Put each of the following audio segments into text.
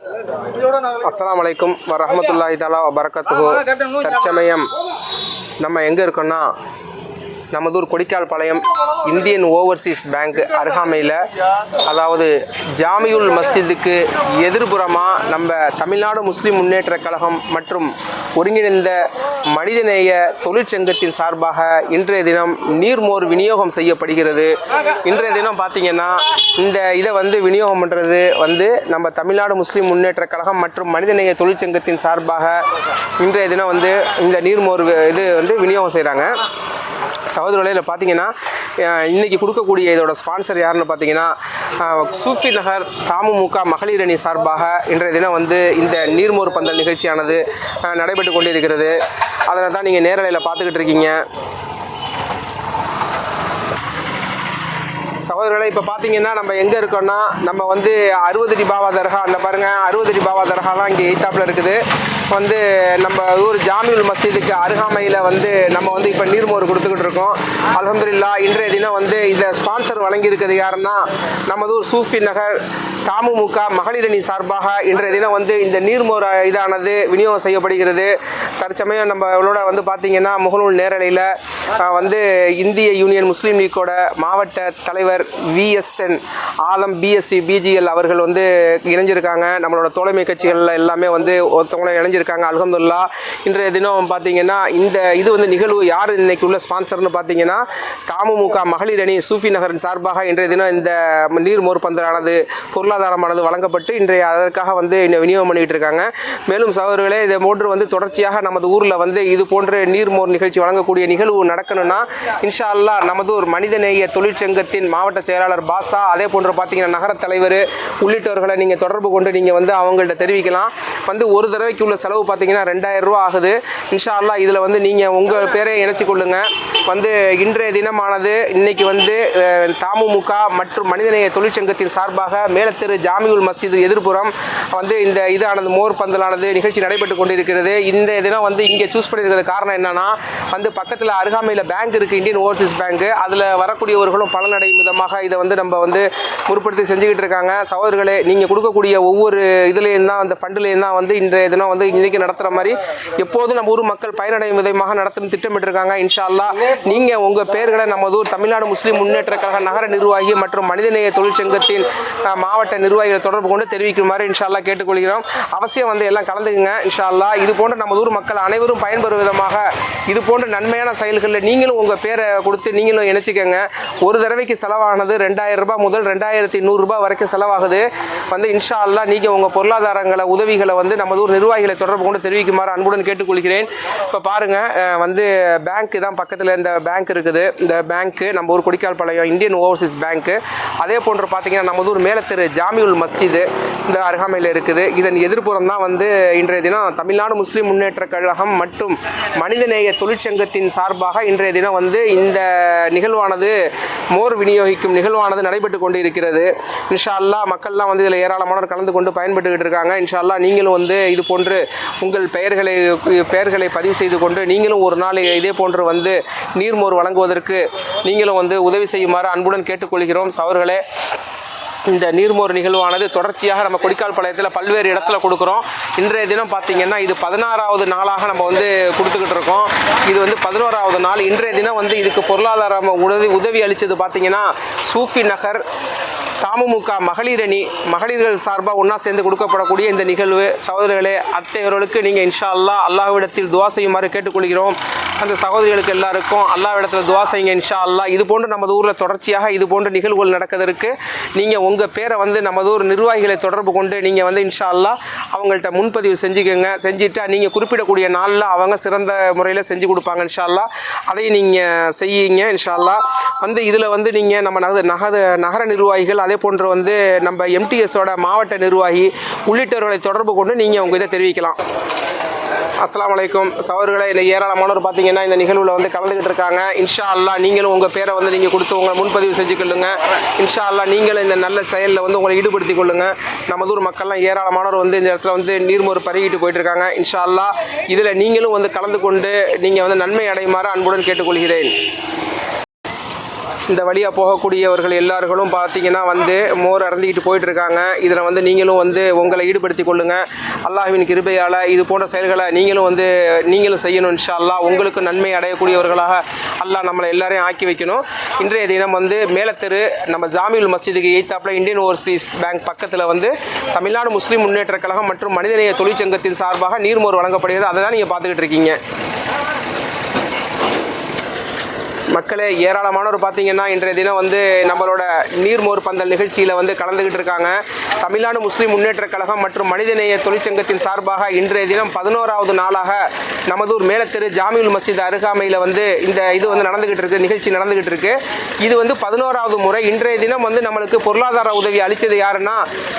அஸ்ஸலாமு அலைக்கும் வரஹ்மத்துல்லாஹி தஆலா வபரகாத்துஹு. தற்சமயம் நம்ம எங்கே இருக்கோன்னா நமதூர் கொடிக்கால் பாளையம் இந்தியன் ஓவர்சீஸ் பேங்க் அருகாமையில், அதாவது ஜாமியுல் மஸ்ஜிதுக்கு எதிர்புறமாக நம்ம தமிழ்நாடு முஸ்லீம் முன்னேற்ற கழகம் மற்றும் ஒருங்கிணைந்த மனிதநேய தொழிற்சங்கத்தின் சார்பாக இன்றைய தினம் நீர்மோர் விநியோகம் செய்யப்படுகிறது. இன்றைய தினம் பார்த்திங்கன்னா இந்த இதை விநியோகம் பண்ணுறது நம்ம தமிழ்நாடு முஸ்லீம் முன்னேற்ற கழகம் மற்றும் மனிதநேய தொழிற்சங்கத்தின் சார்பாக இன்றைய தினம் இந்த நீர்மோர் இது விநியோகம் செய்கிறாங்க. சகோதரர்களே, பார்த்தீங்கன்னா இன்றைக்கி கொடுக்கக்கூடிய இதோட ஸ்பான்சர் யாருன்னு பார்த்தீங்கன்னா சூஃபி நகர் தமுமுக மகளிர் அணி சார்பாக இன்றைய தினம் இந்த நீர்மோர் பந்தல் நிகழ்ச்சியானது நடைபெற்று கொண்டிருக்கிறது. அதனை தான் நீங்கள் நேரலையில் பார்த்துக்கிட்டு இருக்கீங்க. சகோதரர்களே, இப்போ பார்த்தீங்கன்னா நம்ம எங்கே இருக்கோன்னா நம்ம 60 அடி பாபா தர்கா, அந்த பாருங்கள் 60 அடி பாபா தர்கா தான் இங்கே எய்த்தாப்பில் இருக்குது. நம்ம ஊர் ஜாமியுல் மஸ்ஜிதுக்கு அருகாமையில் நம்ம இப்போ நீர்மோர் கொடுத்துக்கிட்டு இருக்கோம். அல்ஹம்துலில்லாஹ். இன்றைய தினம் இதை ஸ்பான்சர் வழங்கியிருக்கிறது யாருன்னா நமது ஊர் சூஃபி நகர் தமுமுக மகளிர் அணி சார்பாக இன்றைய தினம் இந்த நீர்மோர் இதானது விநியோகம் செய்யப்படுகிறது. தற்சமயம் நம்மளோட பார்த்தீங்கன்னா முகநூல் நேரலையில் இந்திய யூனியன் முஸ்லீம் லீக்கோட மாவட்ட தலைவர் VSN ஆலம் BSc BGL அவர்கள் இணைஞ்சிருக்காங்க. நம்மளோட தோழமை கட்சிகளில் எல்லாமே ஒருத்தவங்களும் இணைஞ்சிருக்காங்க. அல்ஹம்துலில்லாஹ். இன்றைய தினம் பார்த்தீங்கன்னா இது நிகழ்வு யார் இன்னைக்கு உள்ள ஸ்பான்சர்னு பார்த்தீங்கன்னா தமுமுக மகளிர் அணி சூஃபி நகரின் சார்பாக இன்றைய தினம் இந்த நீர்மோர் பந்தலானது பொருளாதாரமானது வழங்கப்பட்டு இன்றைய அதற்காக விநியோகம் பண்ணிகிட்டு இருக்காங்க. மேலும் சகோதரர்களே, இதை போன்று தொடர்ச்சியாக நமது ஊரில் இது போன்ற நீர்மோர் நிகழ்ச்சி வழங்கக்கூடிய நிகழ்வு நடக்கணும்னா இன்ஷா அல்லாஹ் நமதூர் மனிதநேய தொழிற்சங்கத்தின் மாவட்ட செயலாளர் பாஷா, அதே போன்று பார்த்தீங்கன்னா நகர தலைவர் உள்ளிட்டவர்களை நீங்கள் தொடர்பு கொண்டு நீங்கள் அவங்கள்ட்ட தெரிவிக்கலாம். ஒரு தடவைக்கு உள்ள செலவு பார்த்தீங்கன்னா 2000 ரூபா ஆகுது. இன்ஷா அல்லாஹ் இதில் நீங்கள் உங்கள் பேரை இணைச்சி கொள்ளுங்க. இன்றைய தினமானது இன்னைக்கு தமுமுக மற்றும் மனிதநேய தொழிற்சங்கத்தின் சார்பாக மேலத்தெரு ஜாமியுல் மஸ்ஜிது எதிர்ப்புறம் இந்த இதானது மோர் பந்தலானது நிகழ்ச்சி நடைபெற்று கொண்டிருக்கிறது. இன்றைய தினம் இங்கே சூஸ் பண்ணியிருக்கிறது காரணம் என்னன்னா பக்கத்தில் அருகாமையில் பேங்க் இருக்குது, இந்தியன் ஓவர்சீஸ் பேங்க். அதில் வரக்கூடியவர்களும் பலனடையும் விதமாக இதை நம்ம முற்படுத்தி செஞ்சுக்கிட்டு இருக்காங்க. சகோதரர்களே, நீங்கள் கொடுக்கக்கூடிய ஒவ்வொரு இதுலேயும் தான் அந்த ஃபண்டுலேயும் தான் இன்றைய தினம் இன்றைக்கி நடத்துகிற மாதிரி எப்போதும் நம்ம ஊர் மக்கள் பயனடையும் விதமாக நடத்தணும் திட்டமிட்டிருக்காங்க. இன்ஷா அல்லாஹ் நீங்கள் உங்கள் பேர்களை நமது ஊர் தமிழ்நாடு முஸ்லீம் முன்னேற்ற கழக நகர நிர்வாகி மற்றும் மனிதநேய தொழிற்சங்கத்தின் மாவட்ட நிர்வாகிகளை தொடர்பு கொண்டு தெரிவிக்குமாறு இன்ஷா அல்லாஹ் கேட்டுக்கொள்கிறோம். அவசியம் எல்லாம் கலந்துக்குங்க இன்ஷா அல்லாஹ். இது போன்ற நமது ஊர் மக்கள் அனைவரும் பயன்பெறும் விதமாக இது போன்ற நன்மையான செயல்களில் நீங்களும் உங்கள் பேரை கொடுத்து நீங்களும் இணைச்சிக்கங்க. ஒரு தடவைக்கு செலவானது 2000 ரூபாய் முதல் 2100 ரூபாய் வரைக்கும் செலவாகுது. இன்ஷா அல்லாஹ் நீங்கள் உங்கள் பொருளாதாரங்களை உதவிகளை நமது ஊர் நிர்வாகிகளை தொடர்பு கொண்டு தெரிவிக்குமாறு அன்புடன் கேட்டுக்கொள்கிறேன். இப்போ பாருங்கள் பேங்க்கு தான் பக்கத்தில் இந்த பேங்க் இருக்குது. இந்த பேங்க்கு நம்ம ஊர் கொடிக்கால் பாளையம் இந்தியன் ஓவர்சீஸ் பேங்க்கு. அதே போன்று பார்த்தீங்கன்னா நமது ஊர் மேலத்தெரு ஜாமியுல் மஸ்ஜிது இந்த அருகாமையில் இருக்குது. இதன் எதிர்ப்புறம் தான் இன்றைய தினம் தமிழ்நாடு முஸ்லீம் முன்னேற்ற கழகம் மற்றும் மனிதநேய தொழிற்சங்கத்தின் சார்பாக இன்றைய தினம் இந்த நிகழ்வானது மோர் விநியோகிக்கும் நிகழ்வானது நடைபெற்று கொண்டு இருக்கிறது. இன்ஷா அல்லாஹ் மக்கள்லாம் இதில் ஏராளமானோர் கலந்து கொண்டு பயன்பட்டுக்கிட்டு இருக்காங்க. இன்ஷா அல்லாஹ் நீங்களும் இது போன்று உங்கள் பெயர்களை பதிவு செய்து கொண்டு நீங்களும் ஒரு நாள் இதே போன்று நீர்மோர் வழங்குவதற்கு நீங்களும் உதவி செய்யுமாறு அன்புடன் கேட்டுக்கொள்கிறோம். சகோதரர்களே, இந்த நீர்மோர் நிகழ்வானது தொடர்ச்சியாக நம்ம கொடிக்கால் பாளையத்தில் பல்வேறு இடத்துல கொடுக்குறோம். இன்றைய தினம் பார்த்திங்கன்னா இது 16வது நாளாக நம்ம கொடுத்துக்கிட்டு இருக்கோம். இது 11வது நாள். இன்றைய தினம் இதுக்கு பொருளாதார உதவி அளித்தது பார்த்திங்கன்னா சூஃபி நகர் தமுமுக மகளிர் அணி மகளிர்கள் சார்பாக ஒன்றா சேர்ந்து கொடுக்கப்படக்கூடிய இந்த நிகழ்வு. சகோதரர்களே, அத்தையவர்களுக்கு நீங்கள் இன்ஷா அல்லாஹ் அல்லாஹ்விடத்தில் துவா செய்யுமாறு கேட்டுக்கொள்கிறோம். அந்த சகோதரிகளுக்கு எல்லாருக்கும் அல்லாஹ்விடத்தில் துவா செய்யுங்க இன்ஷா அல்லாஹ். இது போன்று நமது ஊரில் தொடர்ச்சியாக இது போன்ற நிகழ்வுகள் நடக்கிறதுக்கு நீங்கள் உங்கள் பேரை நமது ஊர் நிர்வாகிகளை தொடர்பு கொண்டு நீங்கள் இன்ஷா அல்லாஹ் அவங்கள்ட்ட முன்பதிவு செஞ்சுக்கோங்க. செஞ்சுட்டா நீங்கள் குறிப்பிடக்கூடிய நாளில் அவங்க சிறந்த முறையில் செஞ்சு கொடுப்பாங்க இன்ஷா அல்லாஹ். அதை நீங்கள் செய்யுங்க இன்ஷா அல்லாஹ். இதில் நீங்கள் நம்ம நகர நிர்வாகிகள் அதே போன்று நம்ம MTSோட மாவட்ட நிர்வாகி உள்ளிட்டவர்களை தொடர்பு கொண்டு நீங்கள் உங்கள் இதை தெரிவிக்கலாம். அஸ்ஸலாமு அலைக்கும். சகோதரர்களே, இன்னைக்கு ஏராளமானோர் பார்த்தீங்கன்னா இந்த நிகழ்வில் கலந்துக்கிட்டு இருக்காங்க. இன்ஷா அல்லாஹ் நீங்களும் உங்கள் பேரை நீங்கள் கொடுத்து உங்களை முன்பதிவு செஞ்சுக்கொள்ளுங்க. இன்ஷா அல்லாஹ் நீங்களும் இந்த நல்ல செயலில் உங்களை ஈடுபடுத்திக் கொள்ளுங்கள். நமது ஊர் மக்கள்லாம் ஏராளமானோர் இந்த இடத்துல நீர்மோர் பருகிட்டு போயிட்டுருக்காங்க. இன்ஷா அல்லாஹ் இதில் நீங்களும் கலந்து கொண்டு நீங்கள் நன்மை அடையுமாறு அன்புடன் கேட்டுக்கொள்கிறேன். இந்த வழியாக போகக்கூடியவர்கள் எல்லார்களும் பார்த்தீங்கன்னா வந்து மோர் அறந்திக்கிட்டு போயிட்டுருக்காங்க. இதில் வந்து நீங்களும் வந்து உங்களை ஈடுபடுத்தி கொள்ளுங்கள். அல்லாஹ்வின் கிருபையால் இது போன்ற செயல்களை நீங்களும் செய்யணும். இன்ஷா அல்லாஹ் உங்களுக்கு நன்மை அடையக்கூடியவர்களாக அல்லாஹ் நம்மளை எல்லாரையும் ஆக்கி வைக்கணும். இன்றைய தினம் வந்து மேலத்தெரு நம்ம ஜாமியுல் மஸ்ஜிதுக்கு எய்த்தாப்பில் இந்தியன் ஓவர்சீஸ் பேங்க் பக்கத்தில் வந்து தமிழ்நாடு முஸ்லீம் முன்னேற்ற கழகம் மற்றும் மனிதநேய தொழிற்சங்கத்தின் சார்பாக நீர்மோர் வழங்கப்படுகிறது. அதை தான் நீங்கள் பார்த்துக்கிட்டு இருக்கீங்க. மக்களே, ஏராளமானவர் பார்த்தீங்கன்னா இன்றைய தினம் வந்து நம்மளோட நீர்மோர் பந்தல் நிகழ்ச்சியில் வந்து கலந்துக்கிட்டு இருக்காங்க. தமிழ்நாடு முஸ்லீம் முன்னேற்ற கழகம் மற்றும் மனிதநேய தொழிற்சங்கத்தின் சார்பாக இன்றைய தினம் 11வது நாளாக நமதூர் மேலத்தெரு ஜாமியுல் மஸ்ஜித் அருகாமையில் வந்து இது வந்து நடந்துக்கிட்டு இருக்குது, நிகழ்ச்சி நடந்துக்கிட்டு இருக்கு. இது வந்து 11வது முறை. இன்றைய தினம் வந்து நம்மளுக்கு பொருளாதார உதவி அளித்தது யாருன்னா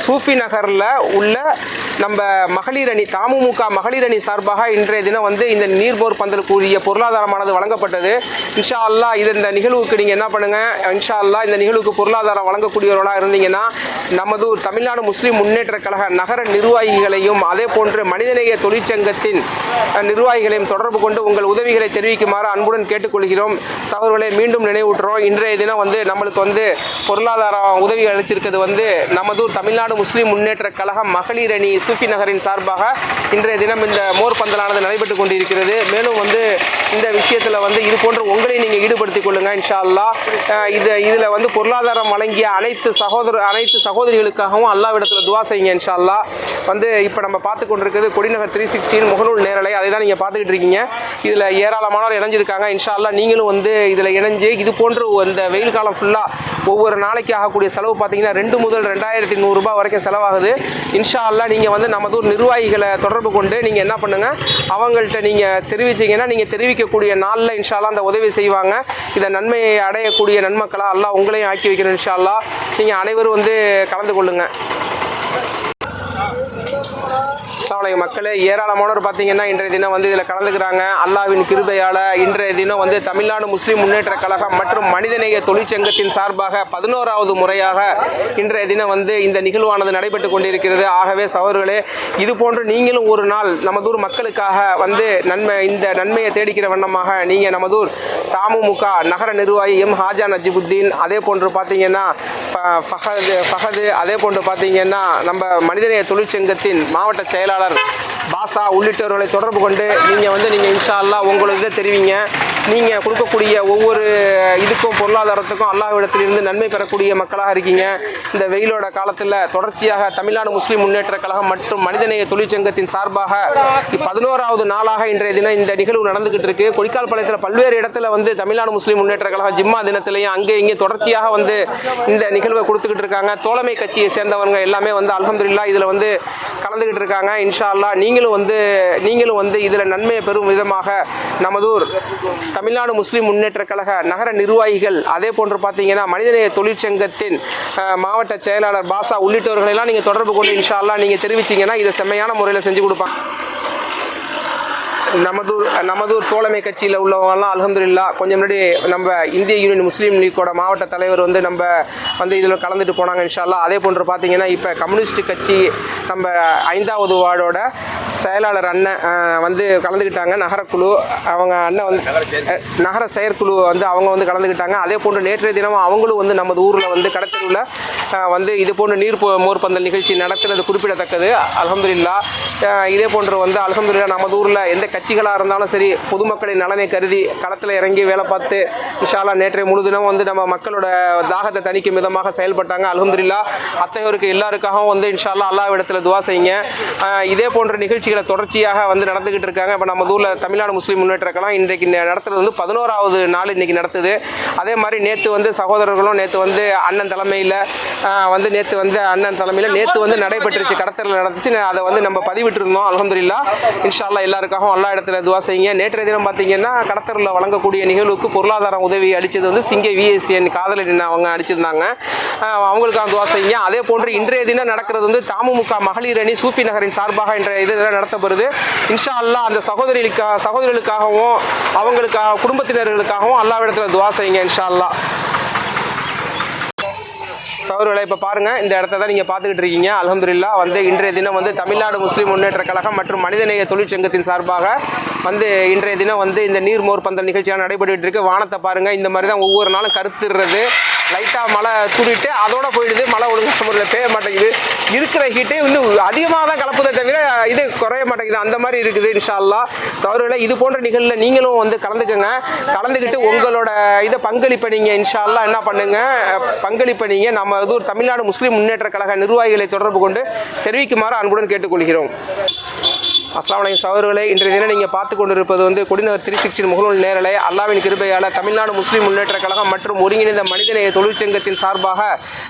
சூஃபி நகரில் உள்ள நம்ம மகளிர் அணி, தமுமுக மகளிர் அணி சார்பாக இன்றைய தினம் வந்து இந்த நீர்மோர் பந்தலுக்குரிய பொருளாதாரமானது வழங்கப்பட்டது. இன்ஷா அல்லாஹ் இந்த நிகழ்வுக்கு நீங்கள் என்ன பண்ணுங்கள், இன்ஷா அல்லாஹ் இந்த நிகழ்வுக்கு பொருளாதாரம் வழங்கக்கூடியவர்களாக இருந்தீங்கன்னா நமது தமிழ்நாடு முஸ்லீம் முன்னேற்ற கழக நகர நிர்வாகிகளையும் அதே போன்று மனிதநேய தொழிற்சங்கத்தின் நிர்வாகிகளையும் தொடர்பு கொண்டு உங்கள் உதவிகளை தெரிவிக்குமாறு அன்புடன் கேட்டுக்கொள்கிறோம். சகோதரர்களை மீண்டும் நினைவூட்டுறோம். இன்றைய தினம் வந்து நம்மளுக்கு வந்து பொருளாதார உதவி அளித்திருக்கிறது வந்து நமது தமிழ்நாடு முஸ்லீம் முன்னேற்ற கழகம் மகளிர் அணி சூஃபி நகரின் சார்பாக இன்றைய தினம் இந்த மோர் பந்தலானது நடைபெற்று கொண்டிருக்கிறது. மேலும் வந்து இந்த விஷயத்தில் வந்து இது போன்ற உங்களை நீங்கள் ஈடுபடுத்திக் கொள்ளுங்கள். இன்ஷா அல்லாஹ் இதில் வந்து பொருளாதாரம் வழங்கிய அனைத்து சகோதரிகளுக்காகவும் அல்லாஹ்விடத்தில் துவா செய்யுங்க. இன்ஷா அல்லாஹ் வந்து இப்போ நம்ம பார்த்து கொண்டிருக்கிறது கொடிநகர் 316 முகநூல் நேரலை, அதை தான் நீங்கள் பார்த்துக்கிட்டு இருக்கீங்க. இதில் ஏராளமானவர் இணைஞ்சிருக்காங்க. இன்ஷா அல்லாஹ் நீங்களும் வந்து இதில் இணைஞ்சு இது போன்று இந்த வெயில் காலம் ஃபுல்லாக ஒவ்வொரு நாளைக்கு ஆகக்கூடிய செலவு பார்த்தீங்கன்னா 2 முதல் 2100 ரூபாய் வரைக்கும் செலவாகுது. இன்ஷா அல்லாஹ் நீங்கள் வந்து நமது நிர்வாகிகளை தொடர்பு கொண்டு நீங்கள் என்ன பண்ணுங்கள், அவங்கள்ட்ட நீங்கள் தெரிவிச்சிங்கன்னா நீங்கள் தெரிவிக்கக்கூடிய நாளில் இன்ஷா அல்லாஹ் அந்த உதவி செய்வாங்க. இதை நன்மையை அடையக்கூடிய நன்மக்களாக அல்லாஹ் உங்களையும் ஆக்கி வைக்கணும். இன்ஷா அல்லாஹ் நீங்கள் அனைவரும் வந்து கலந்து கொள்ளுங்கள். அஸ்ஸலாமு மக்களே, ஏராளமானவர் பார்த்தீங்கன்னா இன்றைய தினம் வந்து இதில் கலந்துக்கிறாங்க. அல்லாஹ்வின் கிருபையால் இன்றைய தினம் வந்து தமிழ்நாடு முஸ்லீம் முன்னேற்ற கழகம் மற்றும் மனிதநேய தொழிற்சங்கத்தின் சார்பாக 11வது முறையாக இன்றைய தினம் வந்து இந்த நிகழ்வானது நடைபெற்று கொண்டிருக்கிறது. ஆகவே சகோதரர்களே, இது போன்று நீங்களும் ஒரு நாள் நமதூர் மக்களுக்காக வந்து இந்த நன்மையை தேடிக்கிற வண்ணமாக நீங்கள் நமதூர் தமுமுக நகர நிர்வாகி ஹாஜா நஜிபுத்தீன், அதே போன்று பார்த்தீங்கன்னா ஃபஹது, அதே போன்று பார்த்தீங்கன்னா நம்ம மனிதநேய தொழிற்சங்கத்தின் மாவட்ட செயலாளர் பாசா உள்ளிட்டவர்களை தொடர்பு கொண்டு நீங்கள் இன்ஷா அல்லாஹ் உங்களோட இதை தெரிவிங்க. நீங்கள் கொடுக்கக்கூடிய ஒவ்வொரு இதுக்கும் பொருளாதாரத்துக்கும் அல்லாஹ்விடத்திலிருந்து நன்மை பெறக்கூடிய மக்களாக இருக்கீங்க. இந்த வெயிலோட காலத்தில் தொடர்ச்சியாக தமிழ்நாடு முஸ்லீம் முன்னேற்ற கழகம் மற்றும் மனிதநேய தொழிற்சங்கத்தின் சார்பாக 11வது நாளாக இன்றைய தினம் இந்த நிகழ்வு நடந்துகிட்டு இருக்கு. கொடிக்கால்பாளையத்தில் பல்வேறு இடத்துல வந்து தமிழ்நாடு முஸ்லீம் முன்னேற்ற கழகம் ஜிம்மா தினத்திலையும் அங்கே இங்கே தொடர்ச்சியாக வந்து இந்த நிகழ்வை கொடுத்துக்கிட்டு இருக்காங்க. தோழமை கட்சியை சேர்ந்தவங்க எல்லாமே வந்து அல்ஹம்துலில்லாஹ் இதில் வந்து கலந்துக்கிட்டு இருக்காங்க. இன்ஷா அல்லாஹ் நீங்களும் வந்து இதில் நன்மையை பெறும் விதமாக நமதூர் தமிழ்நாடு முஸ்லீம் முன்னேற்ற கழக நகர நிர்வாகிகள், அதே போன்று பார்த்தீங்கன்னா மனிதநேய தொழிற்சங்கத்தின் மாவட்ட செயலாளர் பாசா உள்ளிட்டவர்களெல்லாம் நீங்கள் தொடர்பு கொண்டு இன்ஷா அல்லாஹ் நீங்கள் தெரிவிச்சிங்கன்னா இதை செம்மையான முறையில் செஞ்சு கொடுப்பாங்க. நமதூர் தோழமை கட்சியில் உள்ளவங்கலாம் அல்ஹம்துலில்லாஹ் கொஞ்சம் முன்னாடி நம்ம இந்திய யூனியன் முஸ்லீம் லீக்கோட மாவட்ட தலைவர் வந்து நம்ம வந்து இதில் கலந்துட்டு போனாங்க. இன்ஷா அல்லாஹ் அதே போன்று பார்த்தீங்கன்னா இப்போ கம்யூனிஸ்ட் கட்சி நம்ம 5வது வார்டோட செயலாளர் அண்ணன் வந்து கலந்துக்கிட்டாங்க. நகரக்குழு அவங்க அண்ணன் வந்து நகர செயற்குழு வந்து அவங்க வந்து கலந்துக்கிட்டாங்க. அதே போன்று நேற்றைய தினமும் அவங்களும் வந்து நமது ஊரில் வந்து கடத்தெருவில் வந்து இது போன்று மோர் பந்தல் நிகழ்ச்சி நடத்துறது குறிப்பிடத்தக்கது. அல்ஹம்துலில்லாஹ் இதே போன்று வந்து அல்ஹம்துலில்லாஹ் நமது ஊரில் எந்த கட்சிகளாக இருந்தாலும் சரி பொதுமக்களின் நலனை கருதி களத்தில் இறங்கி வேலை பார்த்து இன்ஷா அல்லாஹ் நேற்றைய முழுதினம் வந்து நம்ம மக்களோட தாகத்தை தணிக்கும் விதமாக செயல்பட்டாங்க. அல்ஹம்துலில்லாஹ் அத்தகையோருக்கு எல்லாருக்காகவும் வந்து இன்ஷா அல்லாஹ் அல்லாஹ்விடத்தில் துவா செய்யுங்க. இதே போன்ற நிகழ்ச்சிகளை தொடர்ச்சியாக வந்து நடந்துக்கிட்டு இருக்காங்க. இப்போ நம்ம ஊரில் தமிழ்நாடு முஸ்லீம் முன்னேற்ற கழகம் இன்றைக்கு நடத்துறது வந்து 11வது நாள் இன்றைக்கி நடத்துது. அதே மாதிரி நேற்று வந்து சகோதரர்களும் நேற்று வந்து அண்ணன் தலைமையில் நேற்று வந்து நடைபெற்றுச்சு, கடத்தல் நடந்துச்சு. அதை வந்து நம்ம பதிவிட்டிருந்தோம். அல்ஹம்துலில்லாஹ் இன்ஷா அல்லாஹ் எல்லாருக்காகவும் அல்லா இடத்துல துவா செய்யுங்க. நேற்றைய தினம் பார்த்தீங்கன்னா கடத்தலில் வழங்கக்கூடிய நிகழ்வுக்கு பொருளாதார உதவி அளித்தது வந்து சிங்க VSN காதலன் அவங்க அளிச்சிருந்தாங்க. அவங்களுக்காக துவா செய்யுங்க. அதே போன்று இன்றைய தினம் நடக்கிறது வந்து தமுமுக மகளிர் அணி சூஃபி நகரின் சார்பாக இன்றைய இது நடத்தப்படுது. இன்ஷா அல்லாஹ் அந்த சகோதரிகளுக்காகவும் அவங்களுக்காக குடும்பத்தினர்களுக்காகவும் அல்லாஹ்விடத்தில் துவா செய்யுங்க. இன்ஷா அல்லாஹ் சகோதரர்களை இப்போ பாருங்கள், இந்த இடத்த தான் நீங்கள் பார்த்துக்கிட்டு இருக்கீங்க. அல்ஹம்துலில்லாஹ் வந்து இன்றைய தினம் வந்து தமிழ்நாடு முஸ்லீம் முன்னேற்ற கழகம் மற்றும் மனிதநேய தொழிற்சங்கத்தின் சார்பாக வந்து இன்றைய தினம் வந்து இந்த நீர்மோர் பந்தல் நிகழ்ச்சியாக நடைபெற்றுட்டு இருக்கு. வானத்தை பாருங்கள், இந்த மாதிரி தான் ஒவ்வொரு நாளும் கருத்துடுறது. லைட்டாக மழை தூரிட்டு அதோட போயிடுது, மழை ஒழுங்காக முறையில் பெய்ய மாட்டேங்குது. இருக்கிற ஹீட்டே இன்னும் அதிகமாக தான் கலப்புதை தவிர இது குறைய மாட்டேங்குது, அந்த மாதிரி இருக்குது. இன்ஷா அல்லாஹ் சௌரர்களே, இது போன்ற நிகழ்வில் நீங்களும் வந்து கலந்துக்கங்க. கலந்துக்கிட்டு உங்களோட இதை பங்களிப்பை நீங்கள் இன்ஷா அல்லாஹ் என்ன பண்ணுங்க, பங்களிப்பை நீங்கள் நம்ம ஒரு தமிழ்நாடு முஸ்லீம் முன்னேற்ற கழக நிர்வாகிகளை தொடர்பு கொண்டு தெரிவிக்குமாறு அன்புடன் கேட்டுக்கொள்கிறோம். அஸ்ஸலாமு அலைக்கும் சகோதரர்களே, இன்றைய தினம் நீங்கள் பார்த்து கொண்டிருப்பது வந்து கொடிநகர் 360 முகநூல் நேரலை. அல்லாஹ்வின் கிருபையால் தமிழ்நாடு முஸ்லீம் முன்னேற்ற கழகம் மற்றும் ஒருங்கிணைந்த மனிதநேய தொழிற்சங்கத்தின் சார்பாக